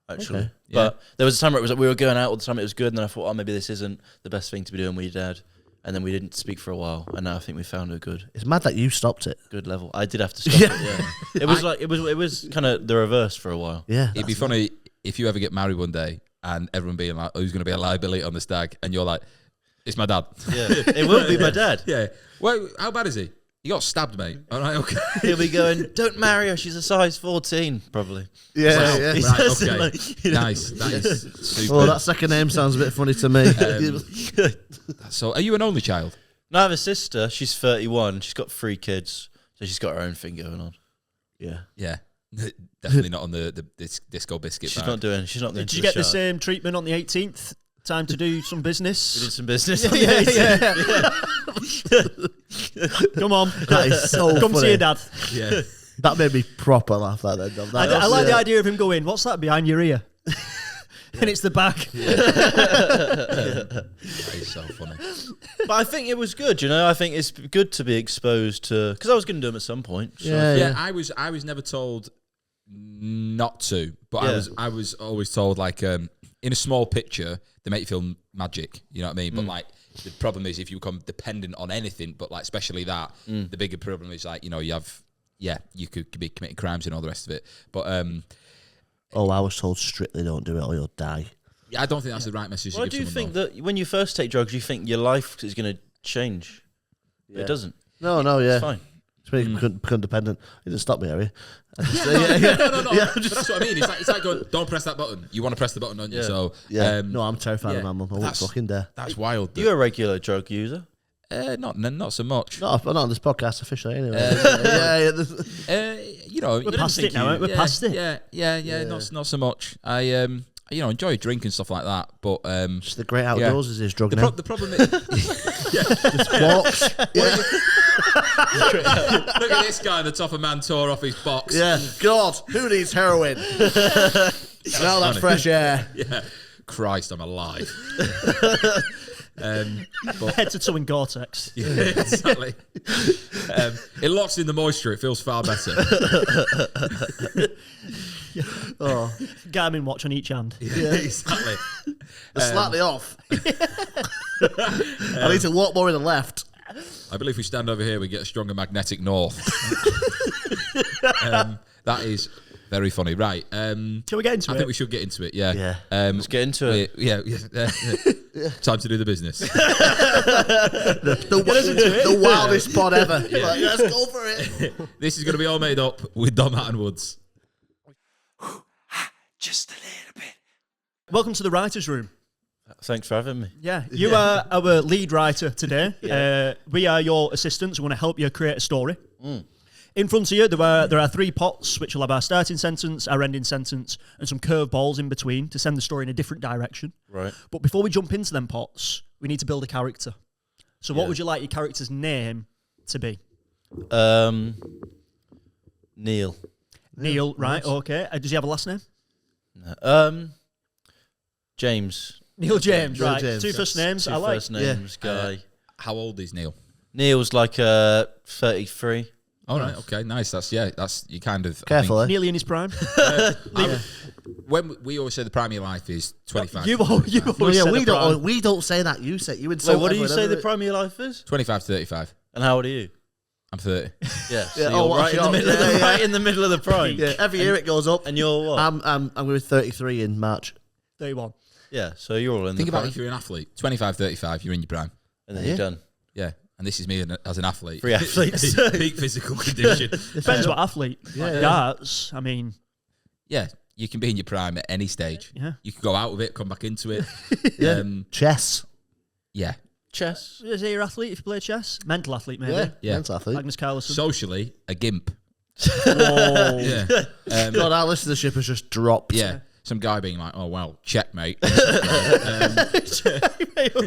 S5: Actually,
S3: Okay.
S5: but there was a time where it was like we were going out all the time. It was good, and then I thought, oh, maybe this isn't the best thing to be doing with your dad. And then we didn't speak for a while, and now I think we found a good
S3: It's mad that you stopped it.
S5: level. I did have to stop it. Yeah, it was it was kind of the reverse for a while.
S3: Yeah.
S1: It'd be funny if you ever get married one day and everyone being like, "Who's going to be a liability on the stag?" and you're like, "It's my dad."
S5: Yeah, it will be my dad.
S1: Yeah. Well, how bad is he? You got stabbed, mate. All right, okay.
S5: He'll be going, "Don't marry her. She's a size 14, probably."
S3: Yeah,
S1: Wow.
S3: yeah.
S5: He
S1: Right,
S5: says it
S1: okay.
S5: like, you know.
S1: Nice. That is super.
S3: Oh, that second name sounds a bit funny to me.
S1: So, are you an only child?
S5: No, I have a sister. She's 31. She's got 3 kids, so she's got her own thing going on.
S3: Yeah.
S1: Yeah. Definitely not on the disco biscuit.
S5: She's
S1: vibe.
S5: not doing. She's not going
S2: Did
S5: to
S2: you
S5: the
S2: get the
S5: shop.
S2: same treatment on the 18th? Time to do some
S5: We
S2: business.
S5: did some business.
S2: Come on.
S3: That is so
S2: Come
S3: funny.
S2: see your dad.
S1: Yeah.
S3: That made me proper laugh. That then.
S2: I like the idea of him going, "What's that behind your ear?" And it's the back.
S1: That is so funny.
S5: But I think it was good. You know, I think it's good to be exposed to because I was going to do them at some point. So
S1: Yeah, I was never told not to, but
S5: Yeah.
S1: I was always told like in a small picture, they make you feel magic. You know what I mean? But like the problem is if you become dependent on anything, but like especially that, the bigger problem is like you could be committing crimes and all the rest of it. But
S3: I was told strictly don't do it or you'll die.
S1: yeah, I don't think that's the right message.
S5: Well, I
S1: to give
S5: do
S1: someone,
S5: think that when you first take drugs, you think your life is going to change. But it doesn't.
S3: No,
S5: It's fine.
S3: It's really become dependent. It didn't stop me, Harry.
S1: No. But that's what I mean. It's like going, don't press that button. You want to press the button, don't you? So
S3: no, I'm terrified of my mum. I won't fucking dare.
S1: That's wild.
S5: You're a regular drug user.
S1: Not so much.
S3: Not on this podcast officially, anyway.
S2: We're past it now. We're past it.
S1: Yeah. Not so much. I enjoy drink and stuff like that, but
S3: just the great outdoors is his drug now.
S1: The problem is,
S3: Just walks.
S1: look at this guy on the top of man tore off his box.
S3: Yeah, God, who needs heroin? Smell that fresh air.
S1: Yeah, Christ, I'm alive.
S2: Head to toe in Gore-Tex.
S1: Yeah, exactly. It locks in the moisture. It feels far better.
S3: Oh,
S2: Garmin watch on each hand.
S1: Yeah, exactly.
S3: slightly off. I need to walk more in the left.
S1: I believe if we stand over here, we get a stronger magnetic north. That is very funny. Right.
S2: Shall we get into it?
S1: I think we should get into it. Yeah.
S3: Yeah.
S5: Let's get into it.
S1: Yeah. Time to do the business.
S3: The wildest pod ever. Like, let's go for it.
S1: This is going to be all made up with Dom Hatton-Woods.
S4: Just a little bit.
S2: Welcome to the writer's room.
S5: Thanks for having me.
S2: Yeah, you are our lead writer today. We are your assistants. We want to help you create a story. In front of you, there are 3 pots, which will have our starting sentence, our ending sentence, and some curveballs in between to send the story in a different direction.
S5: Right.
S2: But before we jump into them pots, we need to build a character. So what would you like your character's name to be?
S5: Neil.
S2: Neil, right, okay. Does he have a last name?
S5: James.
S2: Neil James,
S3: Neil
S2: right.
S3: James.
S2: 2 first names,
S5: Two
S2: I like.
S5: first names, guy.
S1: How old is Neil?
S5: Neil's like 33.
S1: All right. Okay. Nice. That's you kind of
S3: Careful, eh?
S2: Nearly in his prime.
S1: When we always say the prime of your life is 25.
S2: You always said the prime.
S3: We don't say that. You say you
S5: So
S3: insult.
S5: what do you
S3: everyone,
S5: say the
S3: everyone.
S5: prime of your life is?
S1: 25 to 35.
S5: And how old are you?
S1: I'm 30.
S5: Yeah. So
S3: Yeah,
S5: you're
S3: oh,
S5: right in the
S3: oh,
S5: middle
S3: yeah,
S5: of the
S3: yeah.
S5: right in the middle of the prime.
S3: Yeah, every year it goes up.
S5: And you're what?
S3: I'm going to be 33 in March.
S2: 31.
S5: Yeah, so you're all in
S1: Think
S5: the
S1: about
S5: prime.
S1: if you're an athlete. 25, 35, you're in your prime.
S5: And then you're done.
S1: Yeah. And this is me as an athlete.
S5: 3 athletes.
S1: Peak physical condition.
S2: Depends what athlete. Darts, I mean...
S1: Yeah. You can be in your prime at any stage.
S2: Yeah.
S1: You can go out with it, come back into it.
S3: Chess.
S1: Yeah.
S5: Chess.
S2: Is he your athlete if you play chess? Mental athlete, maybe.
S1: Yeah.
S3: Mental athlete.
S2: Magnus Carlsen.
S1: Socially, a gimp.
S2: Whoa.
S1: Yeah.
S3: God, our listenership has just dropped.
S1: Yeah. Some guy being like, oh, well, checkmate.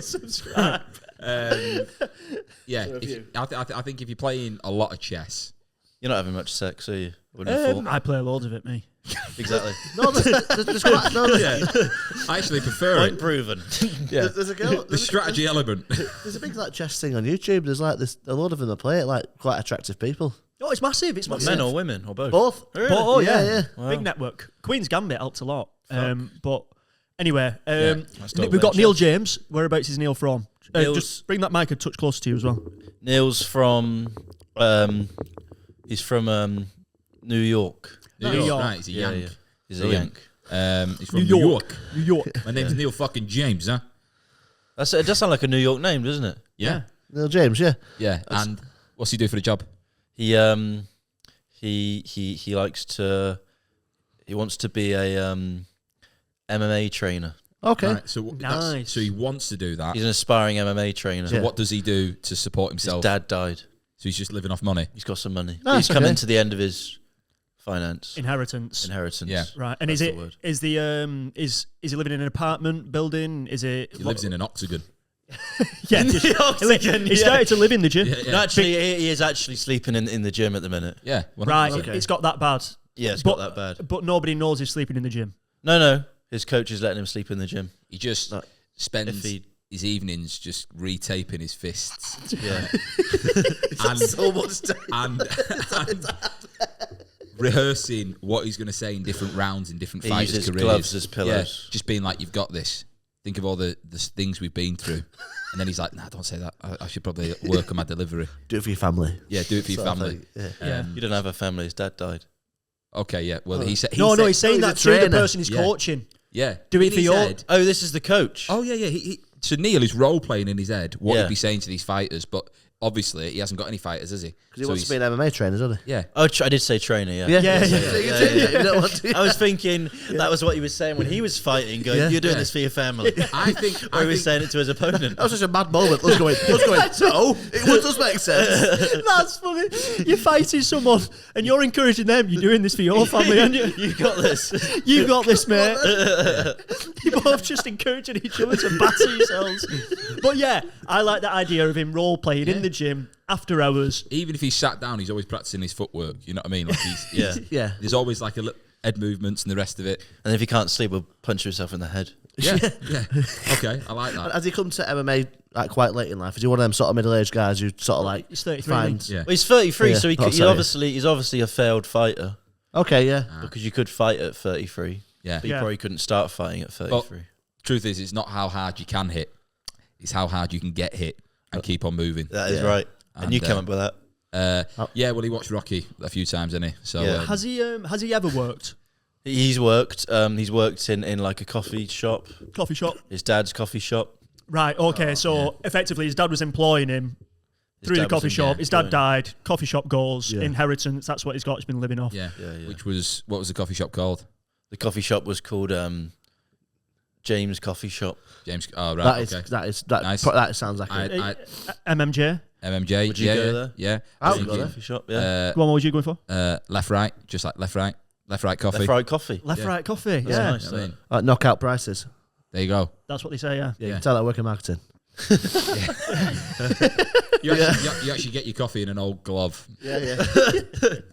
S2: Subscribe.
S1: Yeah. I think if you're playing a lot of chess,
S5: You're not having much sex, are you? Wouldn't have thought.
S2: I play loads of it, me.
S5: Exactly.
S3: No, there's quite, no,
S1: I actually prefer
S5: Point
S1: it.
S5: proven.
S1: Yeah.
S3: there's a girl.
S1: The strategy element.
S3: There's a big like chess thing on YouTube. There's like this a lot of them that play it, like quite attractive people.
S2: Oh, it's massive. It's massive.
S5: Men or women or both?
S3: Both.
S2: Oh, yeah.
S5: Wow.
S2: Big network. Queen's Gambit helped a lot. But anyway,
S1: that's totally
S2: we've got
S1: chess.
S2: Neil James. Whereabouts is Neil from?
S5: Neil's-
S2: Just bring that mic a touch closer to you as well.
S5: Neil's from he's from New York.
S1: New
S2: New
S1: York.
S2: York.
S1: Right, he's a Yank.
S5: Yeah. He's a
S1: Brilliant.
S5: Yank.
S1: He's from
S2: New
S1: New
S2: York.
S1: York.
S2: New York.
S1: My name's Neil fucking James, huh?
S5: It does sound like a New York name, doesn't it?
S1: Yeah.
S3: Neil James, yeah.
S1: Yeah. And what's he do for the job?
S5: He likes to he wants to be a MMA trainer.
S3: Okay.
S1: Right, so
S2: Nice.
S1: so he wants to do that.
S5: He's an aspiring MMA trainer.
S1: So what does he do to support
S5: His
S1: himself?
S5: dad died.
S1: So he's just living off money.
S5: He's got some money.
S3: Nice,
S5: He's coming
S3: okay.
S5: to the end of his finance
S2: Inheritance.
S5: inheritance.
S1: Yeah.
S2: Right. And
S5: That's
S2: is
S5: the
S2: it
S5: word.
S2: is the is he living in an apartment building? Is it
S1: He lives in an octagon.
S2: Yeah,
S5: In the octagon,
S2: he
S5: yeah.
S2: started to live in the gym.
S1: Yeah,
S5: No, actually, he is actually sleeping in the gym at the minute.
S1: Yeah. 100%.
S2: Right,
S3: Okay.
S2: it's got that bad.
S5: Yeah, it's
S2: But-
S5: got that bad.
S2: But nobody knows he's sleeping in the gym.
S5: No. His coach is letting him sleep in the gym.
S1: He just
S5: If
S1: spends
S5: he-
S1: his evenings just retaping his fists.
S5: Yeah.
S1: and,
S3: So much time.
S1: and rehearsing what he's going to say in different rounds in different
S5: He
S1: fighters'
S5: uses
S1: careers.
S5: gloves as pillows.
S1: Yeah, just being like, "You've got this. Think of all the things we've been through." And then he's like, "Nah, don't say that. I should probably work on my delivery."
S3: Do it for your family.
S1: Yeah, do it for your
S3: Sort of
S1: family.
S3: thing, yeah.
S5: You don't have a family. His dad died.
S1: Okay, yeah. Well, he said.
S2: No, he's saying
S3: he's
S2: that
S3: a
S2: to the
S3: trainer.
S2: person he's
S1: Yeah.
S2: coaching.
S1: Yeah.
S2: Do it
S1: In
S2: for
S1: his
S2: your-
S1: head-
S5: Oh, this is the coach.
S1: Oh yeah, yeah. So Neil is role playing in his head what
S5: Yeah.
S1: he'd be saying to these fighters, but obviously he hasn't got any fighters, has he?
S3: Because he wants to be an MMA trainer, doesn't he?
S1: Yeah.
S5: Oh, I did say trainer. Yeah.
S2: Yeah.
S3: So you can change it. You don't want to.
S5: I was thinking that was what he was saying when he was fighting. Going,
S3: Yeah.
S5: "You're doing
S1: Yeah.
S5: this for your family."
S1: I think.
S5: Or he was saying it to his opponent.
S3: That was such a mad moment. Us going, so it does make sense.
S2: That's funny. You're fighting someone and you're encouraging them. You're doing this for your family, aren't you?
S5: You got this.
S2: You got this, mate. You're both just encouraging each other to batter yourselves. But yeah, I like that idea of him role playing in the gym after hours.
S1: Even if he's sat down, he's always practicing his footwork. You know what I mean? Like
S5: Yeah.
S3: Yeah.
S1: There's always like a little head movements and the rest of it.
S5: And if he can't sleep, he'll punch himself in the head.
S1: Yeah, yeah. Okay, I like that.
S3: Has he come to MMA like quite late in life? Is he one of them sort of middle-aged guys who sort of like
S2: He's 33,
S3: finds?
S1: Yeah.
S5: Well, he's 33,
S3: Yeah.
S5: so
S3: Oh,
S5: he's
S3: sorry.
S5: obviously a failed fighter
S3: Okay, yeah.
S5: because you could fight at 33,
S1: Yeah.
S5: but you
S2: Yeah.
S5: probably couldn't start fighting at 33.
S1: Truth is, it's not how hard you can hit; it's how hard you can get hit and keep on moving.
S5: That is
S3: Yeah.
S5: right. And you came up with that.
S1: Yeah, well, he watched Rocky a few times, hasn't he? So
S5: Yeah.
S2: Has he ever worked?
S5: He's worked. He's worked in like a coffee shop,
S2: Coffee shop?
S5: his dad's coffee shop.
S2: Right, okay, so effectively his dad was employing him
S5: His
S2: through the
S5: dad was
S2: coffee
S5: in-
S2: shop.
S5: yeah,
S2: His dad
S5: going-
S2: died, coffee shop goes,
S3: Yeah.
S2: inheritance, that's what he's got, he's been living off.
S1: yeah.
S5: Yeah.
S1: Which was what was the coffee shop called?
S5: The coffee shop was called James Coffee Shop.
S1: James. Oh right,
S3: That
S1: Nice.
S3: that sounds like
S1: I,
S3: it.
S1: I,
S2: MMJ?
S1: MMJ.
S5: Would you
S1: yeah,
S5: go
S1: yeah,
S5: there?
S1: yeah.
S3: I would
S1: think
S3: go there.
S5: Coffee shop. Yeah.
S2: Go on, what was you going for?
S1: Left, right, just like left, right coffee.
S5: Left right coffee.
S2: Left,
S1: Yeah.
S2: right coffee,
S5: That's
S2: yeah.
S5: nice.
S1: You know what I mean?
S3: Knockout prices.
S1: There you go.
S2: That's what they say, yeah.
S3: Yeah, you
S1: Yeah.
S3: can tell that working marketing.
S1: You actually get your coffee in an old glove.
S3: Yeah.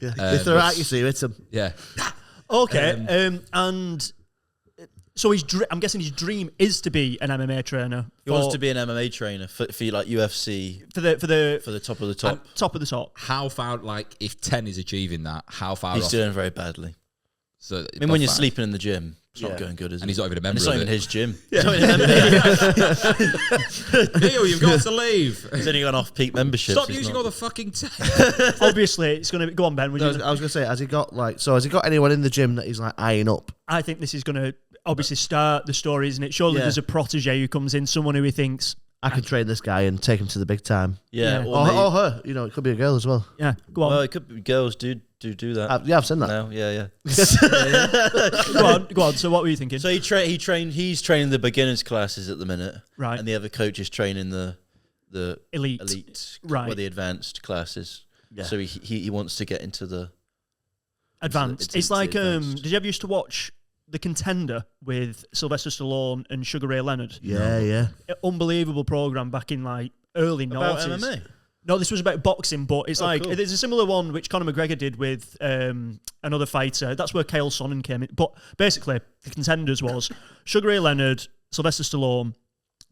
S3: If they're out, you see, hit them.
S1: Yeah.
S2: Okay, and so I'm guessing his dream is to be an MMA trainer.
S5: He wants to be an MMA trainer for like UFC
S2: for the
S5: for the top of the top.
S2: top of the top.
S1: How far? Like, if 10 is achieving that, how far
S5: He's
S1: off?
S5: doing very badly.
S1: So,
S5: I mean, when you're sleeping in the gym, it's not
S3: Yeah.
S5: going good, is it?
S1: and he's not even a
S5: And
S1: member
S5: it's
S1: of
S5: not even
S1: it.
S5: his gym.
S1: Neil, you've got to leave.
S5: He's only gone off peak membership.
S1: Stop using all the fucking time.
S2: Obviously, it's going to go on, Ben. Would
S3: I
S2: you?
S3: was going to say, has he got anyone in the gym that he's like eyeing up?
S2: I think this is going to obviously start the story, isn't it? Surely
S3: Yeah.
S2: there's a protege who comes in, someone who he thinks,
S3: I can train this guy and take him to the big time.
S5: Yeah.
S2: Yeah.
S5: Or maybe-
S3: Or her. You know, it could be a girl as well.
S2: yeah, go on,
S5: well, it could be girls do that.
S3: I've seen that.
S5: now. Yeah.
S2: go on. So what were you thinking?
S5: So he's training the beginners classes at the minute,
S2: Right.
S5: And the other coach is training the
S2: Elite. Right.
S5: or the advanced classes.
S3: Yeah.
S5: So he wants to get into the
S2: Advanced.
S5: It's
S2: It's like,
S5: advanced.
S2: did you ever used to watch The Contender with Sylvester Stallone and Sugar Ray Leonard?
S3: Yeah.
S2: Unbelievable program back in like early
S5: about
S2: noughties.
S5: MMA.
S2: No, this was about boxing, but it's like
S5: cool.
S2: there's a similar one which Conor McGregor did with another fighter. That's where Chael Sonnen came in. But basically, The Contenders was Sugar Ray Leonard, Sylvester Stallone.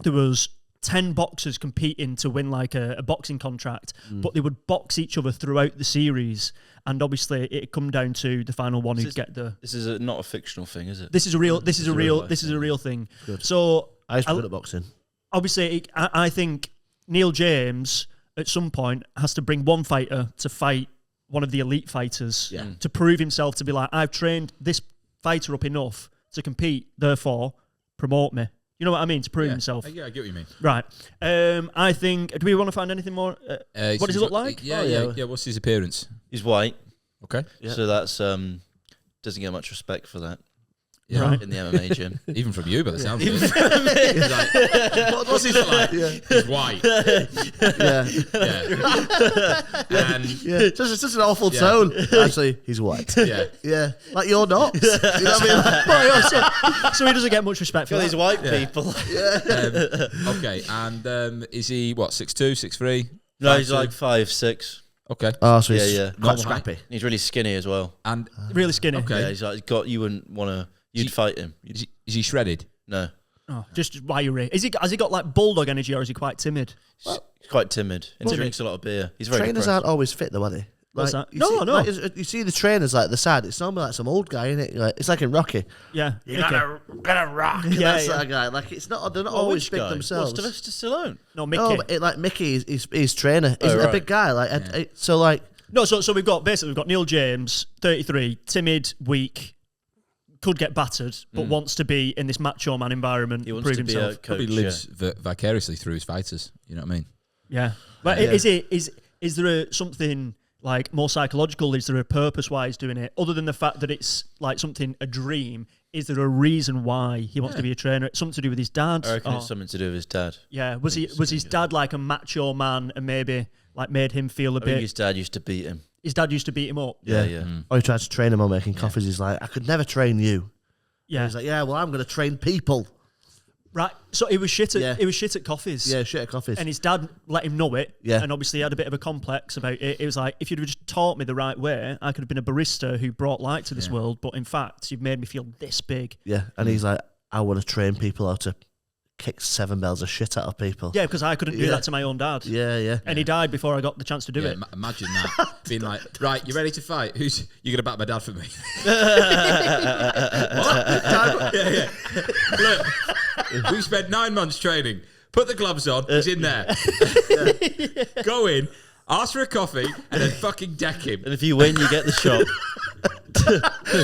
S2: There was 10 boxers competing to win like a boxing contract, but they would box each other throughout the series. And obviously, it'd come down to the final one who'd get the.
S5: This is not a fictional thing, is it?
S2: This is a real. This is a real.
S5: life
S2: This is a real thing.
S3: Good.
S2: So
S3: I used to be good at boxing.
S2: obviously, I think Neil James at some point has to bring one fighter to fight one of the elite fighters to prove himself to be like, I've trained this fighter up enough to compete, therefore promote me. You know what I mean? To prove himself.
S1: Yeah, I get what you mean.
S2: Right. I think, do we want to find anything more? What does he look like?
S1: Yeah. What's his appearance?
S5: He's white,
S1: Okay.
S3: Yeah.
S5: so that's doesn't get much respect for that
S1: Yeah.
S2: Right.
S5: in the MMA gym.
S1: Even from you, by the sound of it. He's like, what's he look like? He's white.
S3: Yeah.
S1: And
S3: Yeah. Just an awful
S1: Yeah.
S3: tone. Actually, he's white.
S1: yeah.
S3: Yeah. Like you're not. You know what I mean?
S2: So he doesn't get much respect for
S5: Got
S2: that.
S5: these white people.
S1: Okay. And is he what? 6'2", 6'3"?
S5: No, he's
S1: 5'2"?
S5: like 5'6".
S1: Okay.
S3: Oh, so he's
S5: Yeah.
S3: quite
S1: Normal
S3: scrappy.
S5: He's really skinny as well.
S1: And
S2: Really skinny.
S1: Okay.
S5: Yeah, he's like you wouldn't want to. You'd fight him.
S1: is he shredded?
S5: No,
S2: Oh, just wiry. Has he got like bulldog energy or is he quite timid?
S5: he's quite timid and he drinks a lot of beer. He's very
S3: Trainers
S5: depressed.
S3: aren't always fit though, are they?
S2: What's
S3: Like,
S2: that?
S3: you
S2: No,
S3: see,
S2: no.
S3: like, you see the trainers like the side. It's normally like some old guy, isn't it? Like, it's like in Rocky.
S2: Yeah.
S3: You're
S2: Mickey.
S3: gonna rock.
S2: Yeah,
S3: That's
S2: yeah.
S3: that guy. Like it's not. They're not
S5: Oh,
S3: always
S5: which
S3: big
S5: guy?
S3: themselves.
S5: What's Sylvester Stallone?
S2: No, Mickey.
S3: No, but like Mickey is his trainer. Isn't a
S5: right.
S3: big guy. Like so like.
S2: No, so we've got Neil James, 33, timid, weak, could get battered, but wants to be in this macho man environment.
S5: He wants
S2: prove
S5: to be
S2: himself.
S5: a coach.
S1: Probably lives vicariously through his fighters. You know what I mean?
S2: Yeah, but is there something like more psychological? Is there a purpose why he's doing it, other than the fact that it's like a dream? Is there a reason why he wants to be a trainer? It's something to do with his dad.
S5: I reckon it's something to do with his dad.
S2: Yeah, was his dad like a macho man and maybe like made him feel a
S5: I think
S2: bit?
S5: his dad used to beat him.
S2: His dad used to beat him up.
S5: Yeah.
S3: Or he tried to train him on making coffees. He's like, I could never train you.
S2: Yeah,
S3: He's like, yeah, well, I'm going to train people.
S2: right. So he was shit at
S3: Yeah.
S2: he was shit at coffees.
S3: Yeah, shit at coffees.
S2: And his dad let him know it.
S3: Yeah.
S2: And obviously he had a bit of a complex about it. It was like, if you'd have just taught me the right way, I could have been a barista who brought light to this world. But in fact, you've made me feel this big.
S3: Yeah, and he's like, I want to train people how to kick 7 bells of shit out of people.
S2: Yeah, because I couldn't do
S3: Yeah.
S2: that to my own dad.
S3: Yeah.
S2: And he died before I got the chance to do
S1: Yeah,
S2: it.
S1: imagine that being like, right, you ready to fight? You're gonna back my dad for me? What? Yeah. Look, we spent 9 months training. Put the gloves on. He's in there. Go in, ask for a coffee, and then fucking deck him.
S5: And if you win, you get the shop.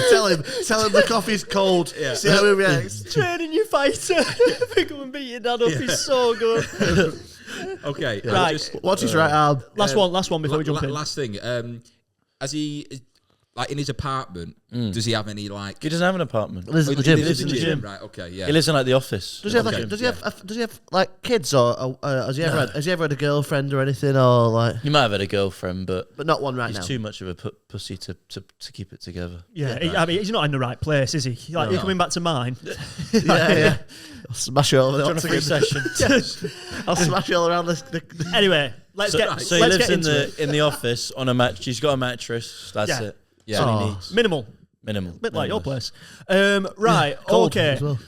S3: tell him the coffee's cold.
S1: Yeah.
S3: See how he reacts.
S2: Training you fighter. Come and beat your dad up is so good.
S1: Okay,
S2: Right.
S3: What's his right arm?
S2: Last one before we jump in.
S1: Last thing. Has he, like, in his apartment? Does he have any like?
S5: He doesn't have an apartment.
S3: Lives at the
S1: He
S3: gym.
S1: lives in the gym.
S2: gym.
S1: Right. Okay. Yeah.
S5: He lives in like the office.
S3: Does he have
S1: Okay.
S3: does he have like kids or has he ever had a girlfriend or anything or like?
S5: He might have had a girlfriend, but
S3: Not one right
S5: he's
S3: now.
S5: too much of a pussy to keep it together.
S2: Yeah, I mean, he's not in the right place, is he? Like, you're coming back to mine.
S3: yeah. I'll smash it over the
S5: Trying a free session.
S3: I'll smash it all around the
S2: Anyway, let's
S5: So
S2: get
S5: he
S2: let's
S5: lives
S2: get into it.
S5: in the office on a match. He's got a mattress. That's
S2: Yeah.
S5: it.
S1: Yeah.
S5: That's all he
S3: Oh.
S5: needs.
S2: Minimal.
S5: Minimal.
S2: Bit like your
S5: Minimalist.
S2: place. Right,
S3: cold
S2: okay.
S3: as well.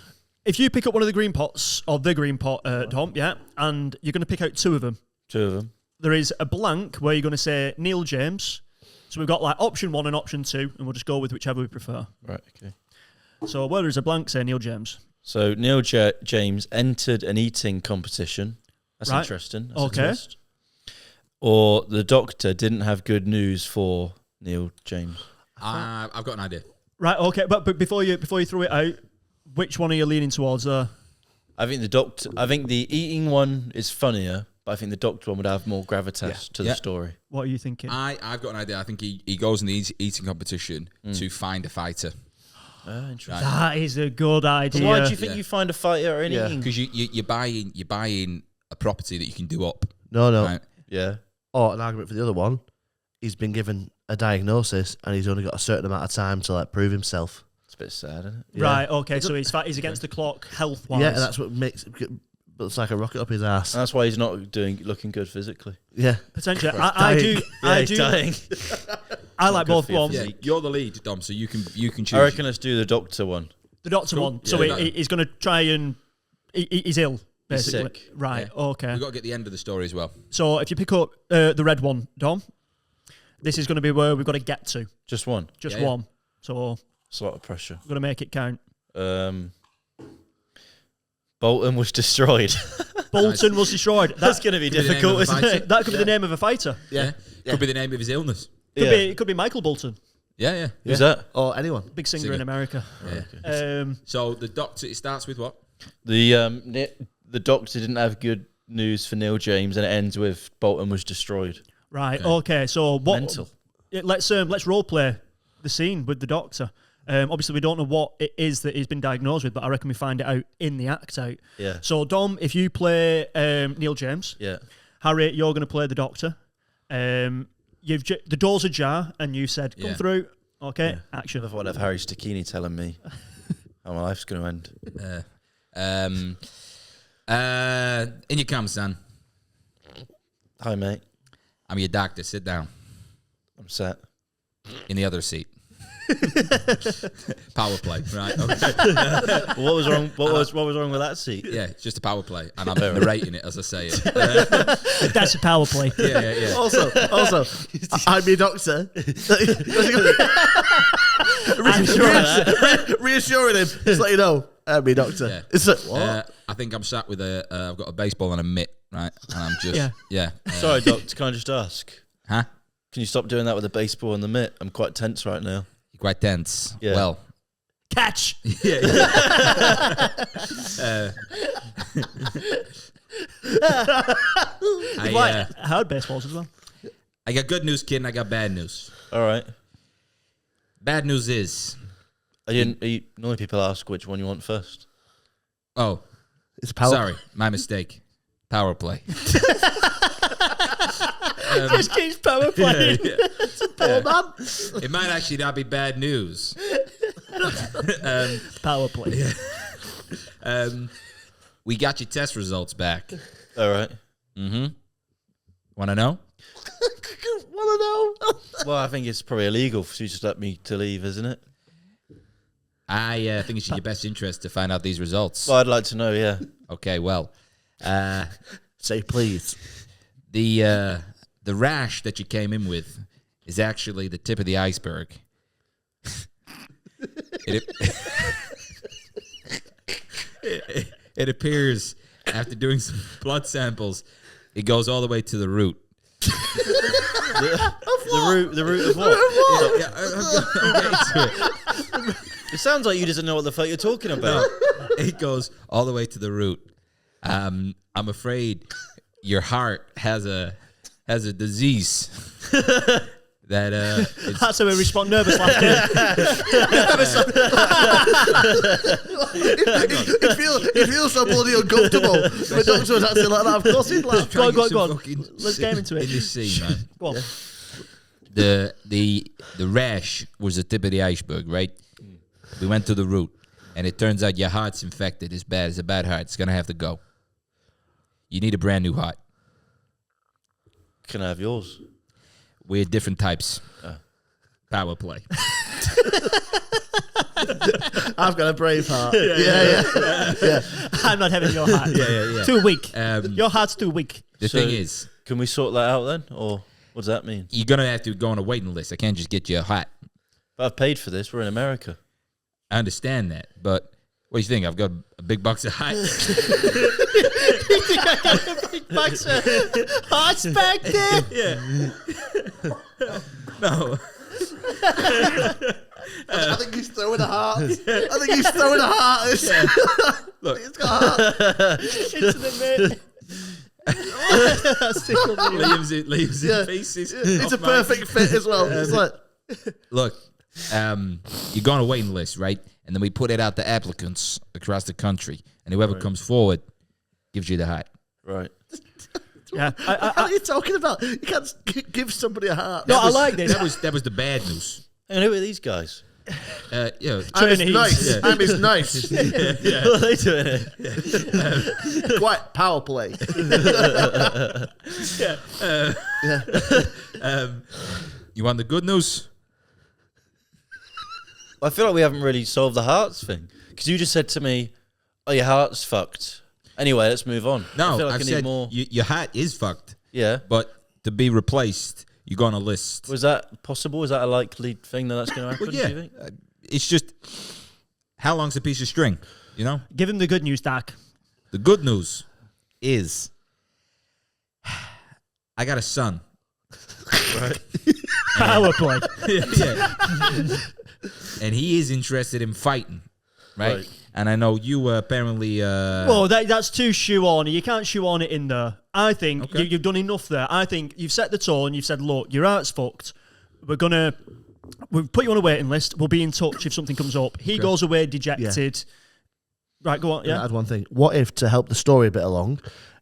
S2: If you pick up one of the green pots, or the green pot, Dom, yeah, and you're going to pick out 2 of them,
S5: 2 of them.
S2: there is a blank where you're going to say Neil James. So we've got like option 1 and option 2, and we'll just go with whichever we prefer.
S5: Right. Okay.
S2: So where there is a blank, say Neil James.
S5: So Neil James entered an eating competition. That's
S2: Right.
S5: interesting. That's
S2: Okay.
S5: a twist. Or the doctor didn't have good news for Neil James.
S1: I've got an idea.
S2: Right, okay, but before you throw it out, which one are you leaning towards there?
S5: I think the eating one is funnier, but I think the doctor one would have more gravitas to the
S1: Yeah.
S5: story.
S2: What are you thinking?
S1: I've got an idea. I think he goes in the eating competition to find a fighter.
S5: Interesting.
S2: That is a good idea.
S5: Why do you think
S1: Yeah.
S5: you find a fighter in eating?
S1: Because you're buying a property that you can do up.
S3: No.
S1: Right?
S5: Yeah.
S3: Or an argument for the other one. He's been given a diagnosis and he's only got a certain amount of time to like prove himself.
S5: It's a bit sad, isn't it?
S2: Right, okay, so he's against the clock health-wise.
S3: Yeah, and that's what makes it's like a rocket up his ass.
S5: And that's why he's not looking good physically.
S3: Yeah.
S2: Potentially. I do.
S5: He's dying.
S2: I like
S5: Good
S2: both
S5: for your
S2: ones.
S1: Yeah,
S5: physique.
S1: you're the lead, Dom. So you can choose.
S5: I reckon let's do the doctor one.
S2: The doctor
S1: Cool.
S2: one. So
S1: Yeah.
S2: he's going to try and... He's ill,
S5: He's
S2: basically.
S5: sick.
S2: Right,
S1: Yeah.
S2: okay.
S1: We've got to get the end of the story as well.
S2: So if you pick up the red one, Dom, this is going to be where we've got to get to.
S5: Just one.
S2: Just
S1: Yeah, yeah.
S2: one. So
S5: It's a lot of pressure.
S2: we've got to make it count.
S5: Bolton was destroyed.
S2: Bolton was destroyed.
S5: That's going to be
S1: Could be the name
S5: difficult,
S1: of a
S5: isn't
S1: fighter.
S5: it?
S2: That could be the name of a fighter.
S1: Yeah. Could be the name of his illness.
S2: It could be Michael Bolton,
S1: Yeah.
S5: Who's that?
S3: Or anyone.
S2: big singer
S1: Singer.
S2: in America.
S1: Yeah.
S2: Um,
S1: So the doctor, it starts with what?
S5: The doctor didn't have good news for Neil James, and it ends with Bolton was destroyed.
S2: right. Okay. So what?
S5: Mental.
S2: Let's role play the scene with the doctor. Obviously, we don't know what it is that he's been diagnosed with, but I reckon we find it out in the act out.
S5: Yeah.
S2: So, Dom, if you play Neil James,
S5: Yeah.
S2: Harry, you're going to play the doctor. The door's ajar, and you said, "Come
S1: Yeah.
S2: through." Okay, action.
S5: I thought I'd have Harry Stacchini telling me how my life's going to end.
S1: In your cam, son.
S5: Hi, mate.
S1: I'm your doctor. Sit down.
S5: I'm set.
S1: In the other seat. Power play, right? Okay.
S5: What was wrong? What was wrong with that seat?
S1: Yeah, it's just a power play, and I'm narrating it as I say it.
S2: That's a power play.
S1: Yeah.
S3: Also, I'm your doctor. Reassuring him. Just let you know, I'm your doctor.
S1: Yeah.
S3: It's like, what?
S1: I think I'm sat with I've got a baseball and a mitt, right? And I'm just,
S5: Sorry, doctor. Can I just ask?
S1: Huh?
S5: Can you stop doing that with the baseball and the mitt? I'm quite tense right now.
S1: You're quite tense.
S5: Yeah.
S1: Well.
S2: Catch.
S1: Yeah.
S2: I heard baseballs as well.
S1: I got good news, kid, and I got bad news.
S5: All right.
S1: Bad news is...
S5: Normally people ask which one you want first.
S1: Oh.
S3: It's power.
S1: Sorry, my mistake. Power play.
S2: Just keeps power playing.
S3: Poor man.
S1: It might actually not be bad news.
S2: Power play.
S1: We got your test results back.
S5: All right.
S1: Mm-hmm. Want to know?
S3: Want to know?
S5: Well, I think it's probably illegal for you to let me to leave, isn't it?
S1: I think it's in your best interest to find out these results.
S5: Well, I'd like to know, yeah.
S1: Okay, well,
S3: Say please.
S1: the rash that you came in with is actually the tip of the iceberg. It appears after doing some blood samples, it goes all the way to the root.
S5: The root of what?
S1: Yeah, I'm getting to it.
S5: It sounds like you doesn't know what the fuck you're talking about.
S1: It goes all the way to the root. I'm afraid your heart has a disease that
S2: That's how we respond nervous laughter.
S3: It feels so bloody uncomfortable. The doctor was actually like that. Of course he'd laugh.
S2: Go on.
S1: fucking
S2: Let's get into it.
S1: in this scene, man.
S2: Go on.
S1: The rash was the tip of the iceberg, right? We went to the root, and it turns out your heart's infected. It's bad. It's a bad heart. It's gonna have to go. You need a brand new heart.
S5: Can I have yours?
S1: We're different types. Power play.
S3: I've got a brave heart. Yeah.
S2: I'm not having your heart.
S1: Yeah.
S2: Too weak.
S1: Um,
S2: Your heart's too weak.
S1: The thing is,
S5: Can we sort that out then? Or what does that mean?
S1: you're gonna have to go on a waiting list. I can't just get you a heart.
S5: But I've paid for this. We're in America.
S1: I understand that, but what do you think? I've got a big box of heart.
S2: Heart's back there.
S1: No.
S3: I think he's throwing a heart. I think he's throwing a heart.
S1: Look,
S3: It's got a heart.
S2: Into the mid. That's tickled me.
S1: leaves in pieces.
S3: It's a perfect fit as well. It's like,
S1: Look, you go on a waiting list, right? And then we put it out to applicants across the country, and whoever comes forward gives you the heart.
S5: Right.
S2: Yeah.
S3: what are you talking about? You can't give somebody a heart.
S2: No, I like this.
S1: That was the bad news.
S5: And who are these guys?
S1: Yeah.
S3: I'm his
S2: Chinese.
S3: nice.
S1: Yeah.
S3: I'm his nice.
S5: What are they doing here?
S3: Quite power play.
S1: You want the good news?
S5: I feel like we haven't really solved the hearts thing. Because you just said to me, oh, your heart's fucked. Anyway, let's move on.
S1: No,
S5: I feel like
S1: I've
S5: I need
S1: said
S5: more.
S1: your heart is fucked,
S5: Yeah.
S1: but to be replaced, you go on a list.
S5: Was that possible? Is that a likely thing that's going to happen,
S1: Well,
S5: do
S1: yeah.
S5: you think?
S1: It's just, how long's a piece of string, you know?
S2: Give him the good news, Doc.
S1: The good news is I got a son. Right?
S2: Power play.
S1: Yeah. And he is interested in fighting, right? And I know you apparently...
S2: Well, that's too shoe-on. You can't shoe-on it in there. I think
S1: Okay.
S2: you've done enough there. I think you've set the tone. You've said, look, your heart's fucked. We'll put you on a waiting list. We'll be in touch if something comes up. He goes away dejected. Right, go on.
S3: Can I
S2: Yeah.
S3: add one thing? What if, to help the story a bit along,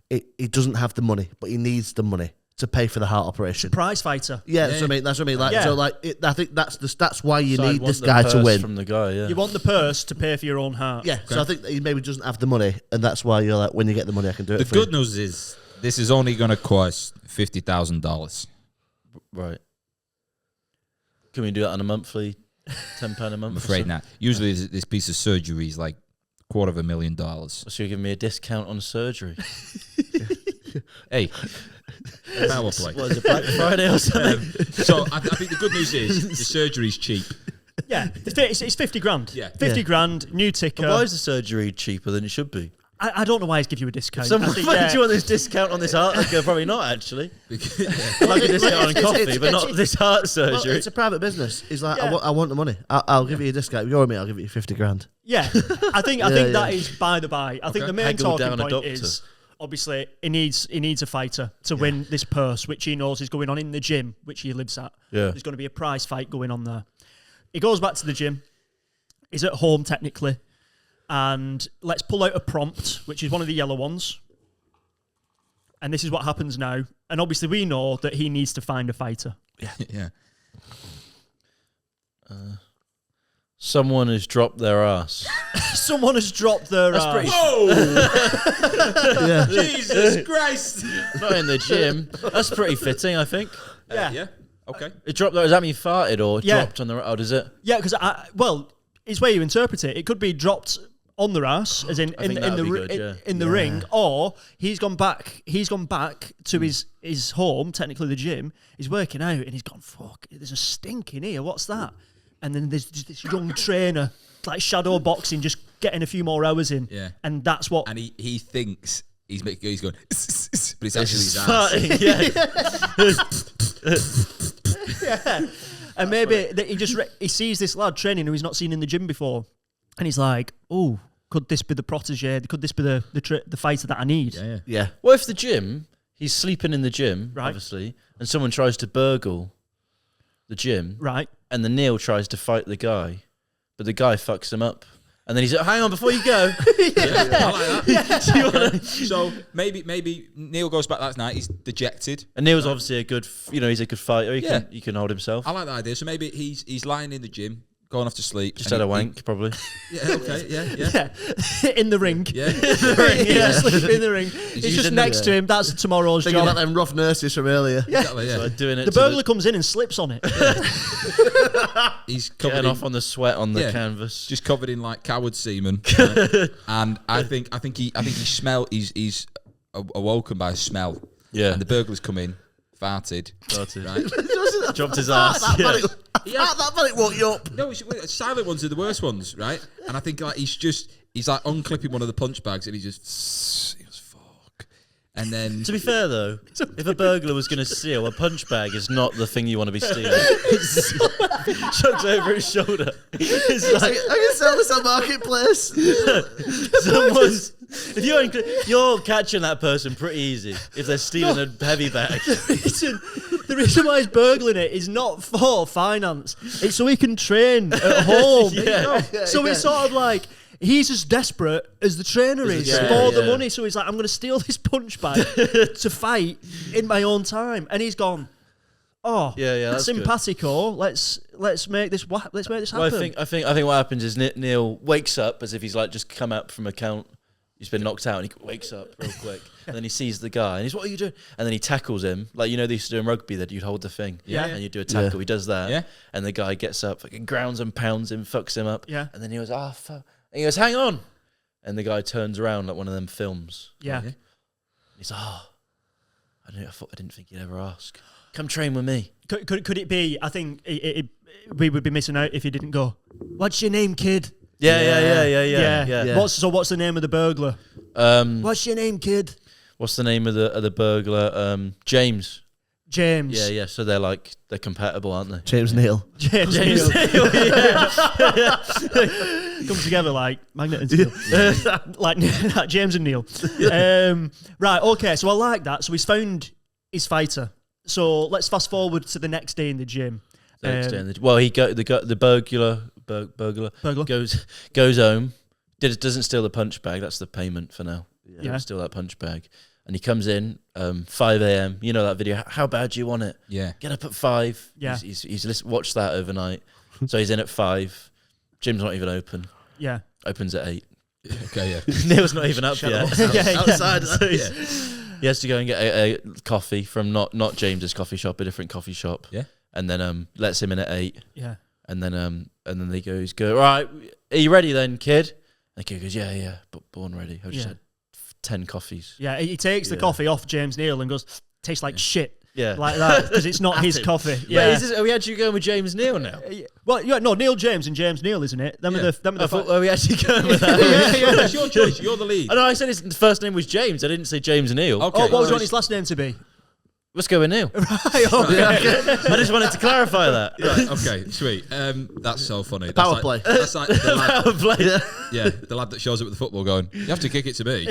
S3: he doesn't have the money, but he needs the money to pay for the heart operation?
S2: Prize fighter.
S3: Yeah, that's what I mean. That's what I mean. Like,
S2: Yeah.
S3: so, like, I think that's why you
S5: So I'd
S3: need
S5: want
S3: this
S5: the
S3: guy to
S5: purse
S3: win.
S5: from the guy, yeah.
S2: You want the purse to pay for your own heart.
S3: Yeah, so I think that he maybe doesn't have the money, and that's why you're like, when you get the money, I can do it.
S1: The
S3: for
S1: good
S3: you.
S1: news is this is only going to cost $50,000.
S5: Right. Can we do that on a monthly £10 a month.
S1: I'm afraid not. Usually this piece of surgery is like $250,000.
S5: So you're giving me a discount on surgery?
S1: Hey, power play.
S5: What is it, Black Friday or something?
S1: So I think the good news is the surgery's cheap.
S2: Yeah, it's 50 grand.
S1: Yeah.
S2: 50 grand, new ticker.
S5: But why is the surgery cheaper than it should be?
S2: I don't know why he's give you a discount.
S5: Why
S2: I think,
S5: do you want this discount on this heart? Probably not, actually. Like a discount on coffee, but not this heart
S3: Well,
S5: surgery.
S3: it's a private business. He's like,
S2: Yeah.
S3: I want the money. I'll give you a discount. If you're with me, I'll give you 50 grand.
S2: Yeah, I think that is by the by. I think the main
S5: Haggle
S2: talking
S5: down a
S2: point
S5: doctor.
S2: is obviously he needs a fighter to win this purse, which he knows is going on in the gym, which he lives at.
S5: Yeah.
S2: There's going to be a prize fight going on there. He goes back to the gym. He's at home technically, and let's pull out a prompt, which is one of the yellow ones. And this is what happens now. And obviously we know that he needs to find a fighter.
S1: Yeah.
S5: Someone has dropped their ass.
S2: Someone has dropped their
S5: pretty-
S1: Whoa!
S3: Yeah.
S1: Jesus Christ!
S5: Not in the gym. That's pretty fitting, I think.
S2: Yeah.
S1: Yeah. Okay.
S5: It dropped. Does that mean farted or
S2: Yeah.
S5: dropped on the? Oh, does it?
S2: Yeah, because it's where you interpret it. It could be dropped on their ass, as in
S5: I think that'd be good, yeah.
S2: in the ring, or he's gone back. He's gone back to his home, technically the gym. He's working out, and he's gone, fuck, there's a stink in here. What's that? And then there's just this young trainer, like shadow boxing, just getting a few more hours in.
S1: Yeah.
S2: And that's what.
S1: And he thinks he's going, but it's actually his ass.
S5: Farting, yeah.
S2: Yeah. And maybe that he sees this lad training who he's not seen in the gym before, and he's like, "Oh, could this be the protege? Could this be the fighter that I need?"
S1: Yeah.
S3: Yeah.
S5: What if the gym? He's sleeping in the gym,
S2: Right.
S5: obviously, and someone tries to burgle the gym,
S2: Right.
S5: and the Neil tries to fight the guy, but the guy fucks him up. And then he's like, hang on, before you go.
S1: I like that. So maybe Neil goes back that night. He's dejected.
S5: And Neil's obviously he's a good fighter. He can hold himself.
S1: I like that idea. So maybe he's lying in the gym, going off to sleep.
S5: Just
S1: and
S5: had a wank, probably.
S1: Yeah. Okay. Yeah.
S2: Yeah. In the ring.
S1: Yeah.
S2: Yeah. Sleeping in the ring. He's just
S5: in the-
S2: next to him. That's tomorrow's
S3: Thinking
S2: job.
S3: about them rough nurses from earlier.
S1: Exactly. Yeah.
S5: So doing it
S2: The
S5: to
S2: burglar comes in and slips on it.
S1: He's covered
S5: getting
S1: in,
S5: off on the sweat on the
S1: Yeah.
S5: canvas.
S1: just covered in like coward semen. Right? And I think he smell. He's awoken by a smell.
S5: Yeah.
S1: And the burglars come in, farted. Right.
S5: Dropped his ass.
S3: That minute woke you up.
S1: No, silent ones are the worst ones, right? And I think like he's like unclipping one of the punch bags, and he goes, fuck. And then
S5: To be fair, though, if a burglar was going to steal, a punch bag is not the thing you want to be stealing. Chucks over his shoulder. It's like
S3: I can sell this on Marketplace.
S5: someone's. If you're catching that person pretty easy if they're stealing a heavy bag.
S2: The reason why he's burgling it is not for finance. It's so he can train at home.
S5: Yeah.
S2: So it's sort of like he's as desperate as the trainer is
S5: Yeah,
S2: for the
S5: yeah.
S2: money. So he's like, I'm going to steal this punch bag to fight in my own time. And he's gone, oh,
S5: Yeah, that's good.
S2: simpatico. Let's make this happen.
S5: Well, I think what happens is Neil wakes up as if he's like just come out from a count. He's been knocked out and he wakes up real quick. And then he sees the guy and he's, what are you doing? And then he tackles him. Like, they used to do in rugby that you'd hold the thing.
S2: Yeah.
S5: And you do a tackle.
S3: Yeah.
S5: He does that.
S1: Yeah.
S5: And the guy gets up, fucking grounds and pounds him, fucks him up.
S2: Yeah.
S5: And then he goes, oh, fuck. And he goes, hang on. And the guy turns around like one of them films.
S2: Yeah.
S5: And he's like, oh, I didn't think you'd ever ask. Come train with me.
S2: Could it be? I think we would be missing out if he didn't go. What's your name, kid?
S5: Yeah.
S2: What's the name of the burglar? What's your name, kid?
S5: What's the name of the burglar? James.
S2: James.
S5: Yeah. So they're compatible, aren't they?
S3: James Neal.
S2: James Neal. Come together like magnet and steel. like James and Neil. Right, okay, so I like that. So he's found his fighter. So let's fast forward to the next day in the gym.
S5: Well, the burglar goes home. Doesn't steal the punch bag. That's the payment for now.
S2: Yeah.
S5: Doesn't steal that punch bag. And he comes in 5 a.m. You know that video. How bad do you want it?
S1: yeah.
S5: Get up at 5.
S2: Yeah.
S5: He's watched that overnight. So he's in at 5. Gym's not even open.
S2: Yeah.
S5: Opens at 8.
S1: Okay. Yeah.
S5: Neil's not even up yet.
S2: Yeah.
S3: Outside.
S5: So he has to go and get a coffee from not James's coffee shop, a different coffee shop.
S1: Yeah.
S5: And then lets him in at 8.
S2: Yeah.
S5: And then they goes, right, are you ready then, kid? And the kid goes, yeah, but born ready. I've just had 10 coffees.
S2: Yeah, he takes the coffee off James Neal and goes, tastes like shit.
S5: Yeah.
S2: Like that, because it's not his coffee.
S5: Yeah.
S2: Yeah.
S5: Are we actually going with James Neal now?
S2: Well, yeah, no, Neil James and James Neal, isn't it? Them are the
S5: I thought, are we actually going with that?
S1: Yeah, it's your choice. You're the lead.
S5: I know, I said his first name was James. I didn't say James Neal.
S1: Okay.
S2: Oh, what would you want his last name to be?
S5: Let's go with Neil.
S2: Right, okay.
S5: I just wanted to clarify that.
S1: Right, okay, sweet. That's so funny. That's
S3: Power
S1: like,
S3: play.
S1: That's like the lad,
S5: Power play.
S1: the lad that shows up with the football going, you have to kick it to me.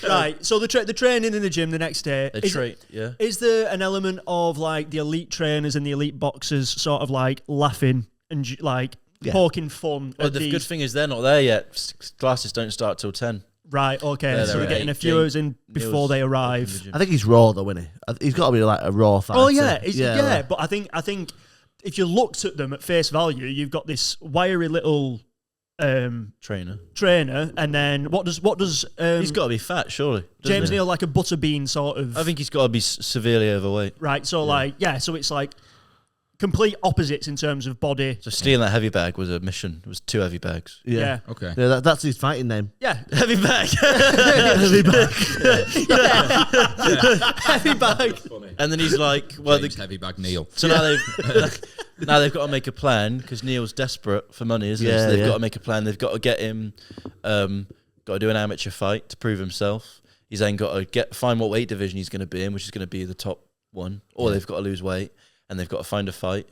S2: Right, so the training in the gym the next day.
S5: Yeah.
S2: Is there an element of like the elite trainers and the elite boxers sort of like laughing and like poking fun
S5: Well,
S2: at
S5: the
S2: these?
S5: good thing is they're not there yet. Classes don't start till 10.
S2: Right, okay,
S5: They're
S2: so we're
S5: at
S2: getting a
S5: 8.
S2: few hours in before
S5: Neil's
S2: they
S5: in the
S2: arrive.
S5: gym.
S3: I think he's raw though, isn't he? He's got to be like a raw fighter.
S2: Oh yeah,
S3: like-
S2: but I think if you looked at them at face value, you've got this wiry little
S5: Trainer.
S2: and then what does
S5: He's got to be fat, surely. doesn't
S2: James
S5: he?
S2: Neal like a butterbean sort of?
S5: I think he's got to be severely overweight.
S2: Right, so so it's like complete opposites in terms of body.
S5: So stealing that heavy bag was a mission. It was 2 heavy bags.
S2: Yeah.
S1: Okay.
S3: Yeah, that's his fighting name.
S2: Yeah.
S5: Heavy bag.
S3: Heavy bag.
S2: Heavy bag.
S5: And then he's like, well,
S1: James Heavy Bag Neil.
S5: so now they've got to make a plan because Neil's desperate for money, isn't he?
S3: Yeah,
S5: So they've
S3: yeah.
S5: got to make a plan. They've got to get him, got to do an amateur fight to prove himself. He's then got to find what weight division he's going to be in, which is going to be the top one, or they've got to lose weight, and they've got to find a fight,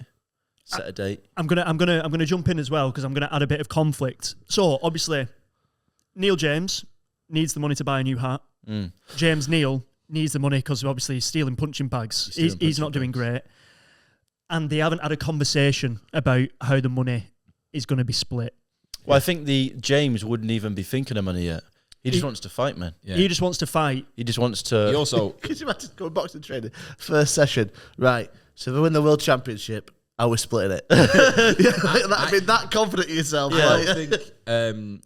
S5: set a date.
S2: I'm gonna jump in as well because I'm gonna add a bit of conflict. So obviously, Neil James needs the money to buy a new hat. James Neal needs the money because obviously he's stealing punching bags. He's not doing great, and they haven't had a conversation about how the money is going to be split.
S5: Well, I think the James wouldn't even be thinking of money yet. He just wants to fight, man.
S1: Yeah.
S2: He just wants to fight.
S5: He just wants to.
S1: He also,
S3: Could you imagine going boxing training? First session, right? So if I win the world championship, I was splitting it. I mean, that confident in yourself.
S1: I
S3: like-
S1: think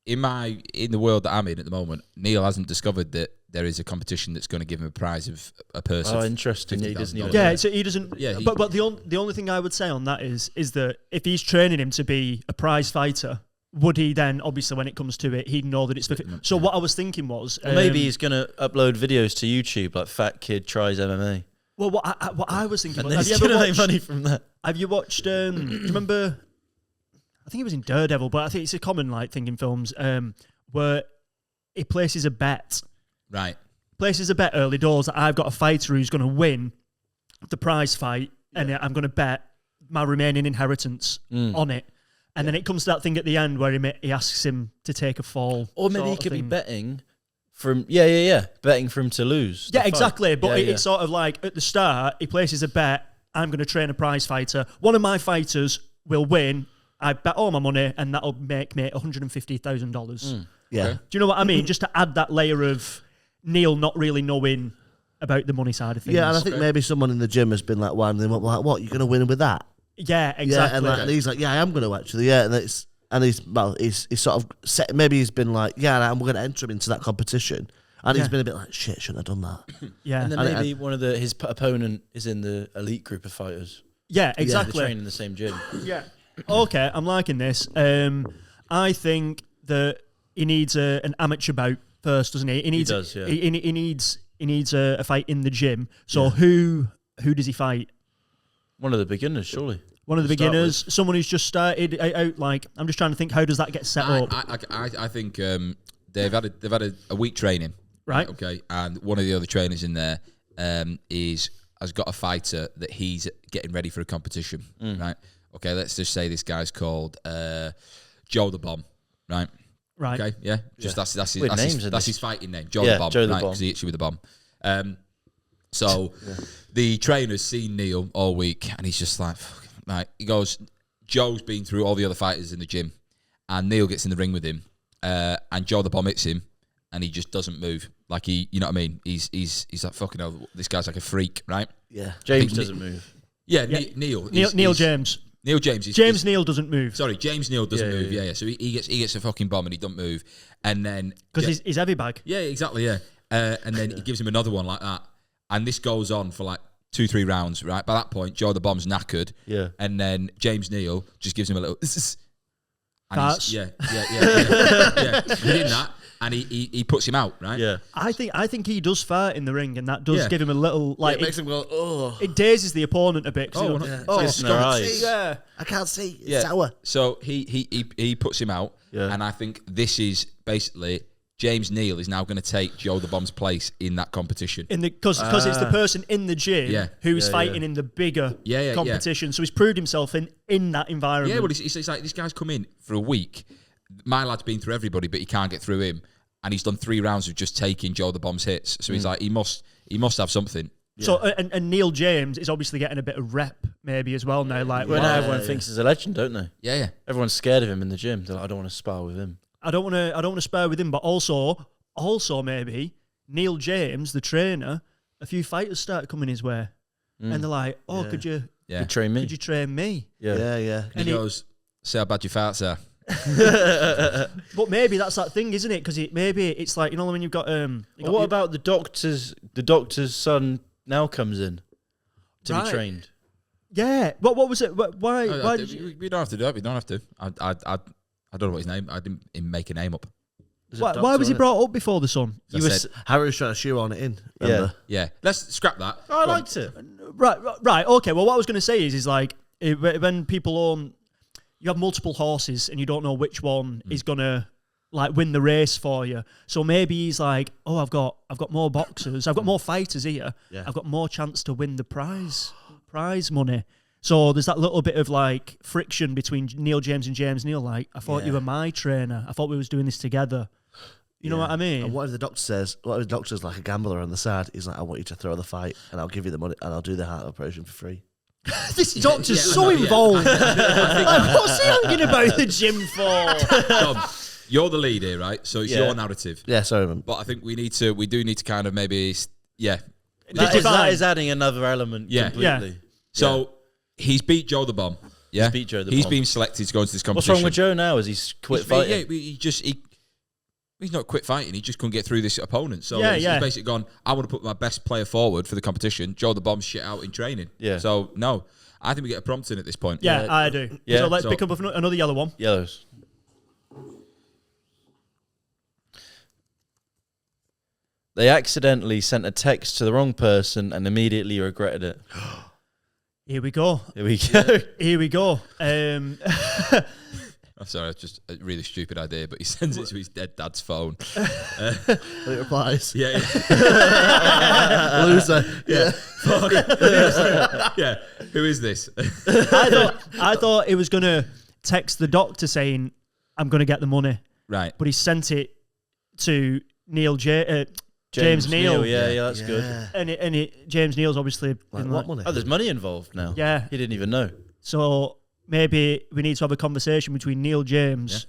S1: in the world that I'm in at the moment, Neil hasn't discovered that there is a competition that's going to give him a prize of a purse.
S5: Oh,
S1: of
S5: interesting. He doesn't even.
S1: $50,000.
S2: Yeah, so he doesn't.
S1: Yeah,
S2: but the only thing I would say on that is that if he's training him to be a prize fighter, would he then obviously when it comes to it, he'd know that it's for. So what I was thinking was
S5: Well, maybe he's going to upload videos to YouTube like Fat Kid Tries MMA.
S2: Well, what I was thinking
S5: And
S2: was,
S5: then he's going to make money from that.
S2: have you watched? Do you remember? I think it was in Daredevil, but I think it's a common like thing in films where he places a bet.
S1: Right.
S2: Places a bet early doors that I've got a fighter who's going to win the prize fight, and I'm going to bet my remaining inheritance on it. And then it comes to that thing at the end where he asks him to take a fall.
S5: Or maybe he
S2: sort of
S5: could be
S2: thing.
S5: betting from betting for him to lose. the
S2: Yeah,
S5: fight.
S2: exactly. But
S5: Yeah,
S2: it's sort of like at the start, he places a bet. I'm going to train a prize fighter. One of my fighters will win. I bet all my money, and that'll make me $150,000.
S3: yeah.
S1: Okay.
S2: Do you know what I mean? Just to add that layer of Neil not really knowing about the money side of things.
S3: Yeah, and I think maybe someone in the gym has been like winding him up, like, "What? You're going to win with that?"
S2: Yeah,
S3: Yeah,
S2: exactly.
S3: and he's like, "Yeah, I am going to actually." Yeah, and he's sort of set. Maybe he's been like, "Yeah, I'm going to enter him into that competition," and he's been a bit like, "Shit, shouldn't have done that."
S2: Yeah,
S5: And then
S3: And-
S5: maybe one of his opponent is in the elite group of fighters.
S2: yeah,
S5: They
S2: exactly.
S5: train in the same gym.
S2: Yeah. Okay, I'm liking this. I think that he needs an amateur bout first, doesn't he? He needs.
S5: does, yeah.
S2: He needs a fight in the gym. So who does he fight?
S5: One of the beginners, surely.
S2: One of the
S5: To start
S2: beginners, someone who's just started out. Like, I'm just trying to think, how does that get set up?
S1: I think they've had a week training,
S2: Right.
S1: Okay, and one of the other trainers in there has got a fighter that he's getting ready for a competition, right? Okay, let's just say this guy's called Joe the Bomb, right?
S2: Right.
S1: Okay, yeah, that's
S5: Weird names in
S1: that's
S5: this.
S1: his fighting name, Joe
S5: Yeah,
S1: the Bomb,
S5: Joe the
S1: right?
S5: Bomb.
S1: Because he hits you with a bomb. So the trainer's seen Neil all week, and he's just like, "Fuck." Right? He goes, Joe's been through all the other fighters in the gym, and Neil gets in the ring with him, and Joe the Bomb hits him, and he just doesn't move. Like you know what I mean? He's like, fucking hell, this guy's like a freak, right?
S3: Yeah,
S5: James
S1: think
S5: doesn't move.
S1: Yeah,
S2: Yeah.
S1: Neil.
S2: Neil James.
S1: Neil James.
S2: James Neal doesn't move
S1: Sorry, James Neal doesn't
S5: Yeah,
S1: move.
S5: yeah,
S1: Yeah. So he gets a fucking bomb and he doesn't move, and then
S2: because he's heavy bag.
S1: yeah, exactly, yeah. And then he gives him another one like that, and this goes on for like 2-3 rounds, right? By that point, Joe the Bomb's knackered.
S5: Yeah.
S1: And then James Neal just gives him a little. And
S2: Farts.
S1: yeah. Within that, and he puts him out, right?
S5: Yeah.
S2: I think he does fart in the ring, and that does give him a little like
S3: it makes him go, oh.
S2: It dazes the opponent a bit.
S1: Oh,
S5: It's in their eyes.
S2: Yeah.
S3: I can't see. It's sour.
S1: So he puts him out, and I think this is basically James Neal is now going to take Joe the Bomb's place in that competition.
S2: Because it's the person in the gym who's fighting in the bigger competition. So he's proved himself in that environment.
S1: Yeah, well, it's like this guy's come in for a week. My lad's been through everybody, but he can't get through him. And he's done 3 rounds of just taking Joe the Bomb's hits. So he's like, he must have something.
S2: Yeah. So and Neil James is obviously getting a bit of rep maybe as well now. Like,
S5: well, now everyone thinks he's a legend, don't they?
S1: Yeah.
S5: Everyone's scared of him in the gym. They're like, I don't want to spar with him.
S2: I don't want to spar with him, but also maybe Neil James, the trainer, a few fighters start coming his way, and they're like, "Oh, could you
S5: train me?
S2: Could you train me?"
S3: Yeah.
S1: And he goes, "See how bad your farts are."
S2: But maybe that's that thing, isn't it? Because maybe it's like, you know, when you've got
S5: what about the doctor's? The doctor's son now comes in to be trained.
S2: Yeah. What was it? Why? Why did you...
S1: We don't have to do it. We don't have to. I don't know what his name. I didn't make a name up.
S2: Why was he brought up before the son?
S3: Harry was trying to shoehorn it in. Remember?
S1: Yeah. Let's scrap that.
S5: Oh, I liked it.
S2: Right. Okay. Well, what I was going to say is like when people own, you have multiple horses and you don't know which one is gonna like win the race for you. So maybe he's like, oh, I've got more boxers, I've got more fighters here. Yeah. I've got more chance to win the prize money. So there's that little bit of like friction between Neil James and James Neal. Like, I thought you were my trainer. I thought we was doing this together. You know what I mean?
S3: And what if the doctor says, what if the doctor's like a gambler on the side? He's like, I want you to throw the fight and I'll give you the money and I'll do the heart operation for free.
S2: This doctor's so involved. Like, what's he thinking about the gym for?
S1: Tom, you're the lead here, right? So it's your narrative.
S3: Yeah, sorry, man.
S1: But I think we do need to kind of maybe,
S5: That is adding another element completely.
S1: Yeah. So he's beat Joe the Bomb. Yeah,
S5: he's beat Joe the Bomb.
S1: He's been selected to go into this competition.
S5: What's wrong with Joe now? Is he's quit fighting?
S1: Yeah, he's not quit fighting. He just couldn't get through this opponent. So he's basically gone, I want to put my best player forward for the competition. Joe the Bomb's shit out in training. Yeah. So, no. I think we get a prompt in at this point.
S2: Yeah, I do. Yeah. So let's pick up another yellow one.
S5: Yellows. They accidentally sent a text to the wrong person and immediately regretted it.
S2: Here we go. Here we go.
S1: I'm sorry, it's just a really stupid idea, but he sends it to his dead dad's phone.
S3: It replies.
S1: Yeah.
S3: Loser. Yeah.
S1: Yeah. Who is this?
S2: I thought it was going to text the doctor saying, I'm going to get the money.
S1: Right.
S2: But he sent it to James Neal.
S5: Yeah, that's good.
S2: And James Neal's obviously been
S3: what money?
S5: Oh, there's money involved now.
S2: Yeah.
S5: He didn't even know.
S2: So maybe we need to have a conversation between Neil James.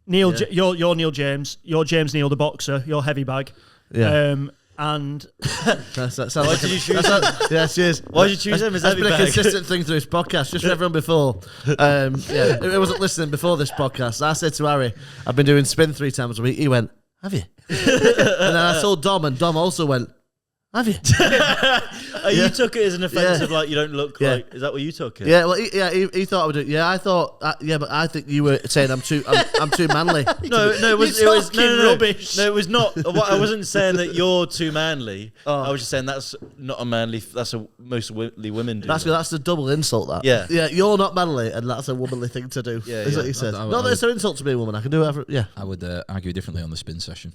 S2: Yeah. You're Neil James. You're James Neal, the boxer. You're heavy bag. Yeah. And
S5: why did you choose him?
S3: Yeah, cheers.
S5: Why did you choose him?
S3: That's been a consistent thing through this podcast. Just for everyone before, it wasn't listening before this podcast. I said to Harry, "I've been doing spin 3 times a week." He went, "Have you?" And then I told Dom, and Dom also went, "Have you?"
S5: You took it as an offensive, like you don't look like. Is that what you took it?
S3: Yeah, well, he thought I would do it. Yeah, I thought, but I think you were saying I'm too manly.
S5: No, it was
S2: rubbish.
S5: No, it was not. I wasn't saying that you're too manly. I was just saying that's not a manly. That's a mostly women do.
S3: That's the double insult. That. Yeah, you're not manly, and that's a womanly thing to do. Yeah, is what he said. Not that it's an insult to be a woman. I can do whatever. Yeah,
S1: I would argue differently on the spin session.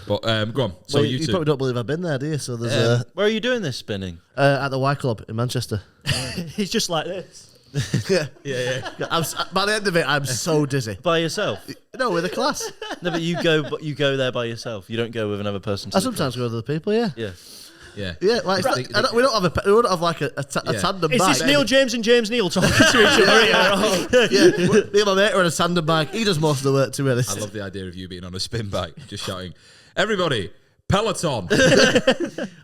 S1: But go on. So
S3: you probably don't believe I've been there, do you? So there's
S5: where are you doing this spinning?
S3: At the Y Club in Manchester.
S2: He's just like this.
S3: Yeah. By the end of it, I'm so dizzy.
S5: By yourself?
S3: No, with a class.
S5: No, but you go there by yourself. You don't go with another person.
S3: I sometimes go with other people. Yeah.
S5: Yeah.
S3: Like we don't have like a tandem bike.
S2: Is this Neil James and James Neal talking to each other?
S3: Yeah, me and my mate are on a tandem bike. He does most of the work, to be honest.
S1: I love the idea of you being on a spin bike, just shouting, "Everybody, Peloton!"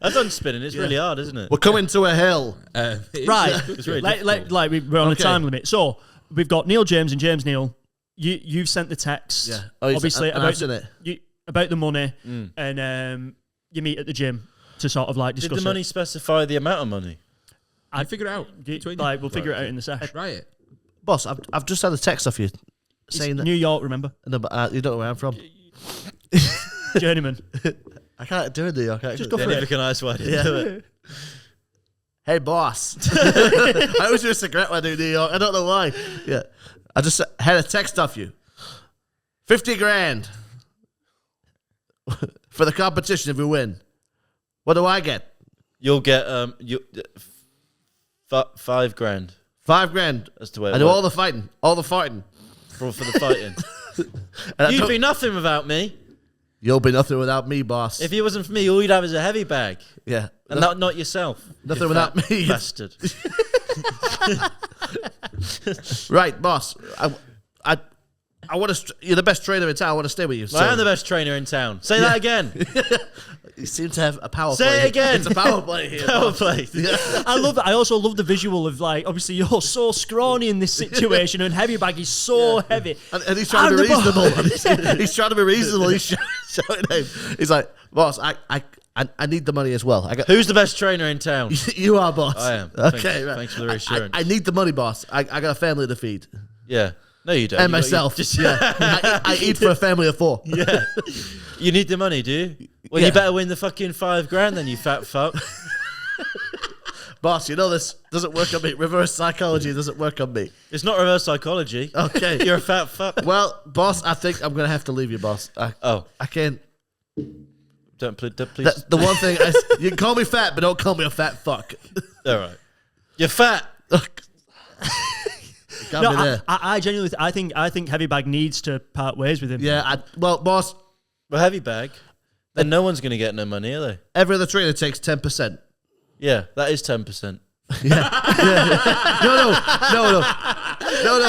S5: I've done spinning. It's really hard, isn't it?
S3: We're coming to a hill.
S2: Right.
S5: It's really
S2: like we're on a time limit. So we've got Neil James and James Neal. You've sent the text, obviously, about the money, and you meet at the gym to sort of like
S5: Did
S2: discuss
S5: the money specify the amount of money?
S1: I'd figure it out.
S2: Like, we'll figure it out in the session.
S1: Try it.
S3: Boss, I've just had a text off you saying that.
S2: New York, remember?
S3: No, but you don't know where I'm from.
S2: Journeyman.
S3: I can't do it, New York.
S2: Just go for it.
S5: Never ice wine.
S3: Yeah. Hey, boss. I always use a cigarette when I do New York. I don't know why. Yeah. I just had a text off you. 50 grand for the competition if we win. What do I get?
S5: You'll get 5 grand.
S3: 5 grand.
S5: That's the way
S3: I do all the fighting. All the farting.
S5: for the fighting. You'd be nothing without me.
S3: You'll be nothing without me, boss.
S5: If it wasn't for me, all you'd have is a heavy bag.
S3: Yeah.
S5: And not yourself.
S3: Nothing without me.
S5: Bastard.
S3: Right, boss. I want to. You're the best trainer in town. I want to stay with you. So.
S5: I am the best trainer in town. Say that again.
S3: You seem to have a power
S5: Say
S3: play.
S5: it again.
S3: It's a power play here.
S5: Power
S3: boss.
S5: play.
S3: Yeah.
S2: I love that. I also love the visual of like, obviously you're so scrawny in this situation, and heavy bag is so heavy.
S3: And he's trying to be reasonable. He's trying to be reasonable. He's shouting at him. He's like, boss, I need the money as well.
S5: Who's the best trainer in town?
S3: You are, boss.
S5: I am.
S3: Okay,
S5: Thanks,
S3: right.
S5: thanks for the reassurance.
S3: I need the money, boss. I got a family to feed.
S5: Yeah. No, you don't.
S3: And
S5: You got-
S3: myself.
S5: you just-
S3: Yeah. I eat for a family of 4.
S5: Yeah. You need the money, do you? Well,
S3: Yeah.
S5: you better win the fucking 5 grand then, you fat fuck.
S3: Boss, you know this doesn't work on me. Reverse psychology doesn't work on me.
S5: It's not reverse psychology.
S3: Okay.
S5: You're a fat fuck.
S3: Well, boss, I think I'm going to have to leave you, boss.
S5: Oh,
S3: I can't.
S5: don't please.
S3: That's the one thing. You can call me fat, but don't call me a fat fuck.
S5: All right. You're fat.
S3: Got
S2: No,
S3: me there.
S2: I genuinely, I think heavy bag needs to part ways with him.
S3: Yeah, well, boss,
S5: Well, heavy bag. Then no one's going to get no money, are they?
S3: every other trainer takes 10%.
S5: Yeah, that is 10%.
S3: No,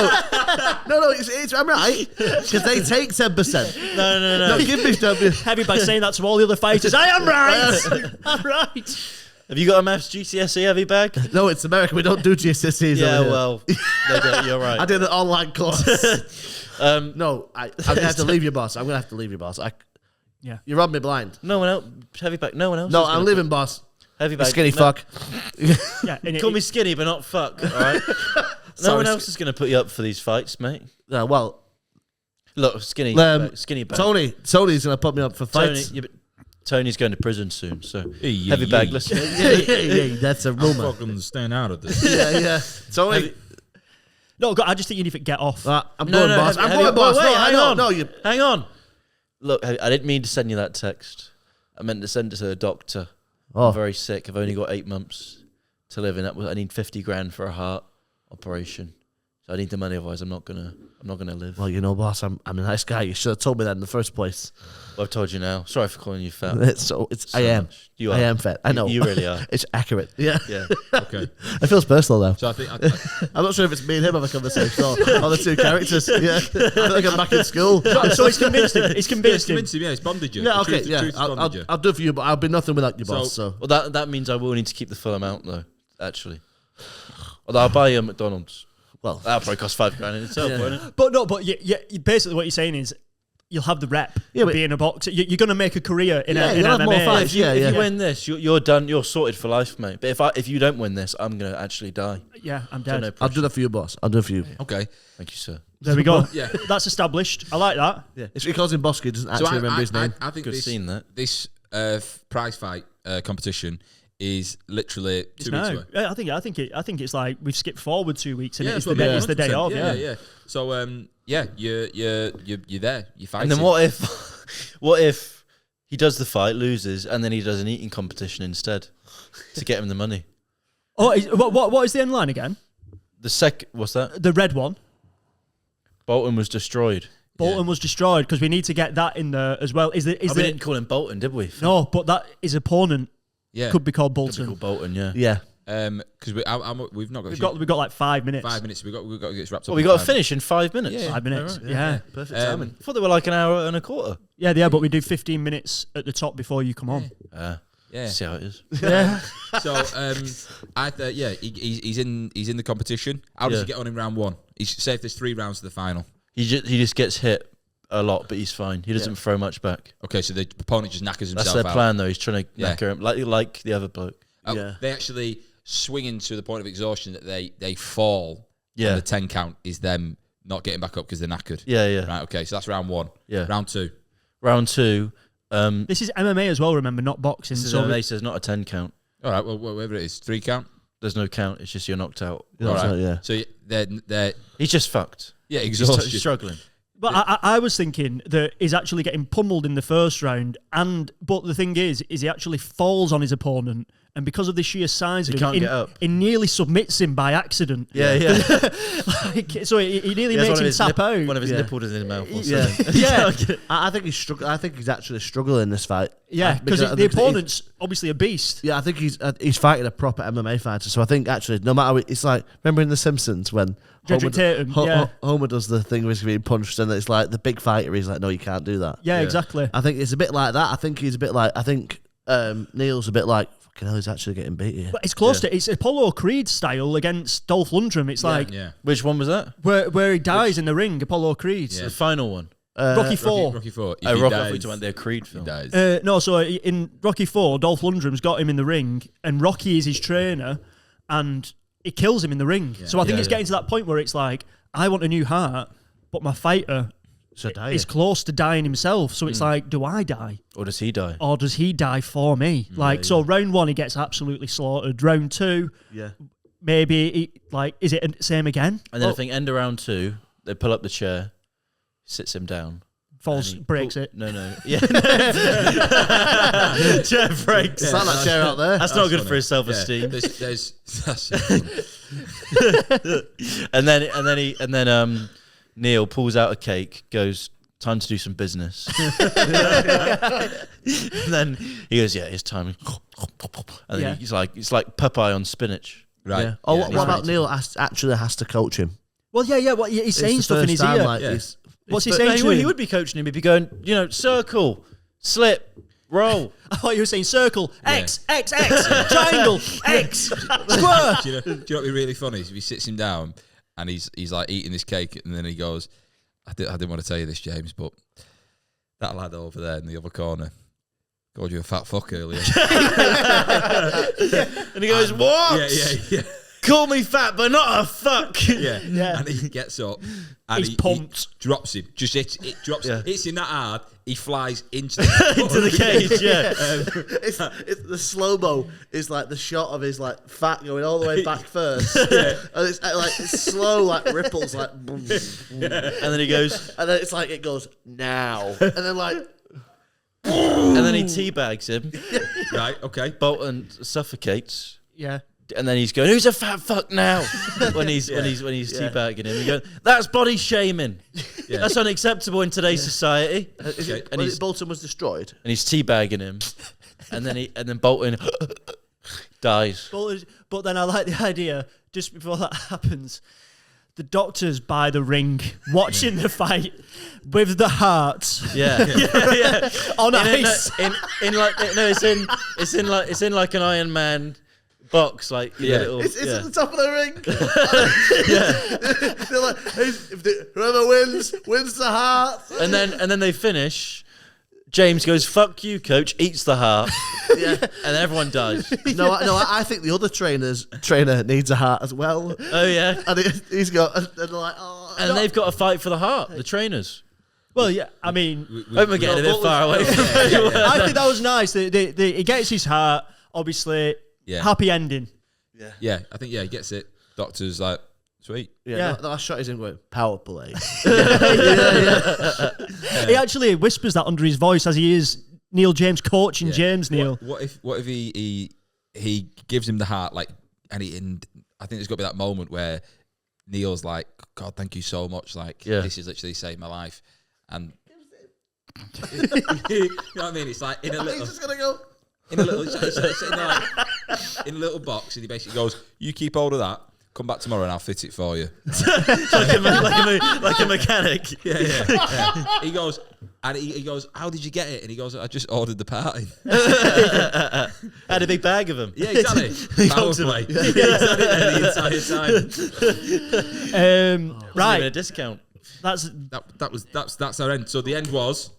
S3: I'm right. Because they take 10%.
S5: No.
S3: No, give me 10%.
S2: Heavy bag saying that to all the other fighters. I am right. I'm right.
S5: Have you got a maths GCSE heavy bag?
S3: No, it's America. We don't do GCSEs.
S5: Yeah,
S3: over here.
S5: well, they don't, you're right.
S3: I did an online course. No, I'm going to have to leave you, boss. I'm going to have to leave you, boss.
S2: Yeah.
S3: You rub me blind.
S5: No one else. Heavy bag. No one else.
S3: No,
S5: is gonna
S3: I'm leaving, boss.
S5: put- Heavy bag.
S3: Skinny
S5: no,
S3: fuck.
S2: Yeah. And
S5: Call me skinny, but not fuck. All right. No
S3: Sorry,
S5: one else is going to put you up for these fights, mate.
S3: Well,
S5: Look, skinny, skinny bag.
S3: Tony's going to put me up for
S5: Tony,
S3: fights.
S5: yeah, but Tony's going to prison soon, so
S1: Hey,
S5: heavy bag.
S1: hey.
S5: Listen,
S3: yeah, that's a rumor.
S1: Fucking staying out of this.
S3: Yeah. Tony.
S2: No, I just think you need to get off.
S3: I'm going, boss. I'm
S5: heavy-
S3: going, boss.
S5: Wait,
S3: No,
S5: hang
S3: I know.
S5: on.
S3: No, you.
S5: Hang on. Look, I didn't mean to send you that text. I meant to send it to a doctor.
S3: Oh.
S5: I'm very sick. I've only got 8 months to live, and I need 50 grand for a heart operation. So I need the money, otherwise I'm not gonna live.
S3: Well, you know, boss, I'm a nice guy. You should have told me that in the first place.
S5: Well, I've told you now. Sorry for calling you fat.
S3: I
S5: So
S3: am.
S5: much. You are.
S3: I am fat. I know.
S5: You really are.
S3: It's accurate. Yeah.
S5: Yeah.
S1: Okay.
S3: It feels personal though.
S1: So I think
S3: I'm not sure if it's me and him have a conversation or the two characters. Yeah. I feel like I'm back in school.
S2: So he's convinced him. He's convinced him.
S1: convinced him. Yeah, it's bonded you.
S3: Yeah.
S1: The
S3: Okay.
S1: truth-
S3: Yeah.
S1: truth has bonded you.
S3: I'll do it for you, but I'll be nothing without you, boss.
S1: So-
S3: So.
S5: Well, that means I will need to keep the full amount, though, actually. Although I'll buy you a McDonald's.
S3: Well.
S5: That'll probably cost $5 grand in itself,
S3: Yeah.
S5: won't it?
S2: But basically what you're saying is you'll have the rep
S3: Yeah,
S2: of
S3: but-
S2: being a boxer. You're going to make a career in
S3: Yeah,
S2: in
S3: you'll have more
S2: MMA.
S3: fights.
S5: If
S3: Yeah.
S5: you win this, you're done. You're sorted for life, mate. But if you don't win this, I'm going to actually die.
S2: Yeah, I'm
S5: So
S2: dead.
S5: no
S3: I'll
S5: pressure.
S3: do that for you, boss. I'll do it for you.
S1: Okay.
S5: Thank you, sir.
S2: There we go.
S1: Yeah.
S2: That's established. I like that.
S3: Yeah. It's because in Bosque he doesn't
S1: So
S3: actually remember his name.
S1: I think
S5: Good seeing that.
S1: this prize fight competition is literally 2 weeks
S2: No,
S1: away.
S2: yeah, I think it's like we've skipped forward 2 weeks and
S1: Yeah,
S2: it's
S1: that's
S2: the
S1: what
S2: day,
S1: I
S2: it's the
S1: mean,
S2: day
S1: 100%.
S2: of. Yeah.
S1: Yeah. So you're there. You're fighting.
S5: And then what if he does the fight, loses, and then he does an eating competition instead to get him the money?
S2: Oh, what is the end line again?
S5: What's that?
S2: The red one.
S5: Bolton was destroyed.
S2: Bolton was destroyed because we need to get that in there as well. Is
S5: We didn't call him Bolton, did we?
S2: no? But that his opponent
S1: Yeah.
S2: could be called
S5: Could be
S2: Bolton.
S5: called Bolton, yeah.
S3: Yeah.
S1: Because we've not got.
S2: We've got like 5 minutes.
S1: 5 minutes. We've got to get this wrapped up.
S5: Well, we
S1: in
S5: got to
S1: 5
S5: finish in 5 minutes.
S1: Yeah.
S2: 5 minutes.
S1: Alright.
S2: Yeah.
S3: Perfect timing.
S5: I thought they were like an hour and a quarter.
S2: Yeah, but we do 15 minutes at the top before you come on.
S1: Yeah.
S5: See how it is.
S2: Yeah.
S1: So I thought, he's in the competition. How does
S5: Yeah.
S1: he get on in round 1? Say if there's 3 rounds to the final.
S5: He just gets hit a lot, but he's fine. He doesn't throw much back.
S1: Okay, so the opponent just knackers himself
S5: That's their
S1: out.
S5: plan, though. He's trying to knacker him like the other bloke.
S1: They actually swinging to the point of exhaustion that they fall.
S5: Yeah.
S1: And the 10 count is them not getting back up because they're knackered.
S5: Yeah.
S1: Right, okay, so that's round 1.
S5: Yeah.
S1: Round 2.
S5: Round 2.
S2: This is MMA as well, remember, not boxing.
S5: This is
S2: so
S5: MMA, so it's not a 10 count.
S1: All right, well, whatever it is. 3 count?
S5: There's no count. It's just you're knocked out.
S1: All right.
S3: Yeah.
S1: So they're
S5: He's just fucked.
S1: yeah,
S5: He's
S1: exhausted.
S5: struggling.
S2: But I was thinking that he's actually getting pummeled in the first round, but the thing is he actually falls on his opponent, and because of the sheer size of
S5: He
S2: him,
S5: can't get up.
S2: he nearly submits him by accident.
S5: Yeah.
S2: So he nearly makes him tap out.
S5: One of his nipples is in his mouth. Or
S3: Yeah.
S5: something.
S2: Yeah,
S3: I think he's struggling. I think he's actually struggling in this fight.
S2: yeah, because the opponent's obviously a beast.
S3: Yeah, I think he's fighting a proper MMA fighter. So I think actually, no matter what, it's like, remember in The Simpsons when
S2: Jedrick Tatum, yeah.
S3: Homer does the thing where he's being punched, and it's like the big fighter. He's like, no, you can't do that.
S2: Yeah, exactly.
S3: I think it's a bit like that. I think he's a bit like. I think Neil's a bit like. Fucking hell, he's actually getting beat here.
S2: But it's close to it's Apollo Creed style against Dolph Lundgren. It's like
S5: Which one was that?
S2: where he dies in the ring. Apollo Creed.
S5: The final one.
S2: Rocky 4.
S1: Rocky 4.
S5: Oh, Rocky. I thought you meant their Creed film.
S1: He dies.
S2: No, so in Rocky 4, Dolph Lundgren's got him in the ring, and Rocky is his trainer, and he kills him in the ring. So I think it's getting to that point where it's like, I want a new heart, but my fighter is close to dying himself. So it's like, do I die?
S5: Or does he die?
S2: Or does he die for me? So round 1, he gets absolutely slaughtered. Round 2, maybe, is it the same again?
S5: And then I think end of round 2, they pull up the chair, sits him down.
S2: Breaks it.
S5: No. Yeah. Chair breaks.
S3: It's like that chair out there.
S5: That's not good
S1: funny.
S5: for his self-esteem.
S1: There's that's fun.
S5: And then Neil pulls out a cake, goes, time to do some business. And then he goes, yeah, it's time. And then he's like, it's like Popeye on spinach.
S1: Right.
S3: Yeah. Oh, what about Neil actually has to coach him?
S2: Well, he's saying stuff in his ear. What's he saying to him?
S5: He would be coaching him. He'd be going, circle, slip, roll.
S2: I thought you were saying circle, X, triangle, X, square.
S1: Do you know what would be really funny? Is if he sits him down and he's like eating this cake, and then he goes, I didn't want to tell you this, James, but that lad over there in the other corner called you a fat fuck earlier.
S5: And he goes, what?
S1: Yeah.
S5: Call me fat, but not a fuck.
S1: Yeah. And he gets up and
S2: He's pumped.
S1: He drops him. Just it drops him. Hits him that hard, he flies into
S5: Into the cage, yeah.
S3: It's the slow-mo is like the shot of his like fat going all the way back first. And it's like it's slow, like ripples, like boom, boom.
S5: And then he goes,
S3: And then it's like it goes now. And then like
S5: and then he teabags him.
S1: Right, okay.
S5: Bolton suffocates.
S2: Yeah.
S5: And then he's going, who's a fat fuck now? when he's teabagging him, he goes, that's body shaming.
S1: Yeah.
S5: That's unacceptable in today's society.
S3: when Bolton was destroyed.
S5: And he's teabagging him, and then Bolton dies.
S2: But then I like the idea, just before that happens, the doctor's by the ring watching the fight with the heart
S5: Yeah.
S2: on ice.
S5: It's in like an Iron Man box, like little,
S3: It's at the top of the ring. They're like, whoever wins the heart.
S5: and then they finish. James goes, "Fuck you, coach." Eats the heart. And everyone dies.
S3: No, I think the other trainer needs a heart as well.
S5: Oh yeah.
S3: And he's got, and they're like, oh.
S5: And they've got to fight for the heart. The trainers.
S2: Well, yeah, I mean,
S5: Hope we're getting a bit far away from
S2: I think that was nice. He gets his heart, obviously.
S1: Yeah.
S2: Happy ending.
S1: Yeah, I think he gets it. Doctor's like, sweet.
S3: The last shot is him going, power play.
S2: He actually whispers that under his voice as he is Neil James coaching James Neil.
S1: What if he gives him the heart, like, and I think there's got to be that moment where Neil's like, God, thank you so much. Like, this has literally saved my life. And you know what I mean? It's like in a little.
S3: He's just gonna go.
S1: In a little, it's in a little box, and he basically goes, "You keep hold of that. Come back tomorrow, and I'll fit it for you."
S5: like a mechanic.
S1: Yeah. He goes, and he goes, "How did you get it?" And he goes, "I just ordered the part in."
S5: Had a big bag of them.
S1: Yeah, exactly. Power play. Yeah, he's had it there the entire time.
S5: Give it
S2: Right.
S5: a discount.
S1: that's our end. So the end was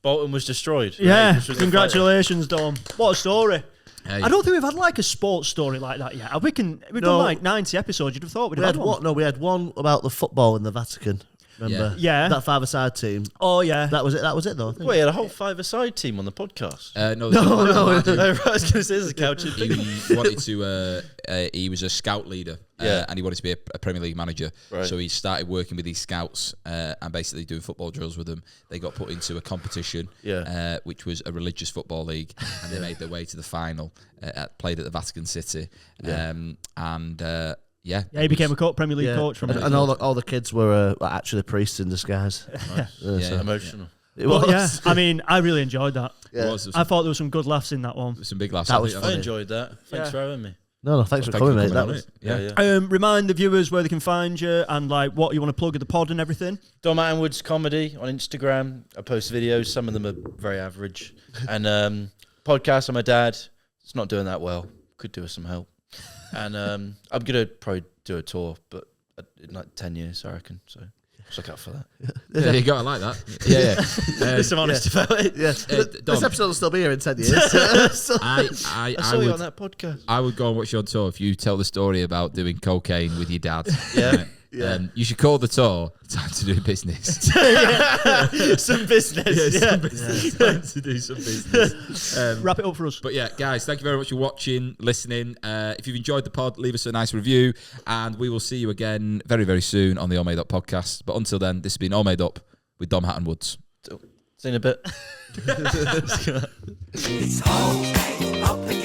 S5: Bolton was destroyed.
S2: Yeah,
S5: which was
S2: congratulations, Dom. What a story.
S1: Hey.
S2: I don't think we've had like a sports story like that yet. We've done like 90 episodes. You'd have thought we'd have had one.
S3: No, we had one about the football in the Vatican. Remember?
S2: Yeah.
S3: That five-a-side team.
S2: Oh, yeah.
S3: That was it though. I think.
S5: Wait, had a whole five-a-side team on the podcast.
S1: No.
S5: I was going to say there's a couch.
S1: He wanted to. He was a scout leader, and he wanted to be a Premier League manager.
S5: Right.
S1: So he started working with these scouts and basically doing football drills with them. They got put into a competition, which was a religious football league, and they made their way to the final. Played at the Vatican City, Yeah,
S2: he became a Premier League coach from it.
S3: And all the kids were actually priests in disguise.
S5: Emotional.
S3: It was.
S2: Yeah, I mean, I really enjoyed that.
S3: Yeah.
S2: I thought there was some good laughs in that one.
S1: Some big laughs.
S3: That was
S5: I enjoyed that. Thanks for having me.
S3: No, thanks for coming, mate. That was
S2: Remind the viewers where they can find you and like what you want to plug at the pod and everything.
S5: Dom Hatton-Woods Comedy on Instagram. I post videos. Some of them are very average. And podcast on my dad. It's not doing that well. Could do with some help. And I'm going to probably do a tour, but in like 10 years, I reckon. So just look out for that.
S1: Yeah, you got to like that. Yeah.
S5: I'm honest about it.
S3: Yeah. This episode will still be here in 10 years.
S5: I saw you on that podcast.
S1: I would go and watch your tour if you tell the story about doing cocaine with your dad.
S5: Yeah.
S1: You should call the tour "Time to Do Business."
S5: Some business.
S1: Some business. Time to do some business.
S2: Wrap it up for us.
S1: But yeah, guys, thank you very much for watching, listening. If you've enjoyed the pod, leave us a nice review, and we will see you again very, very soon on the AllMadeUp podcast. But until then, this has been AllMadeUp with Dom Hatton-Woods.
S5: See you in a bit.
S4: It's all made up again.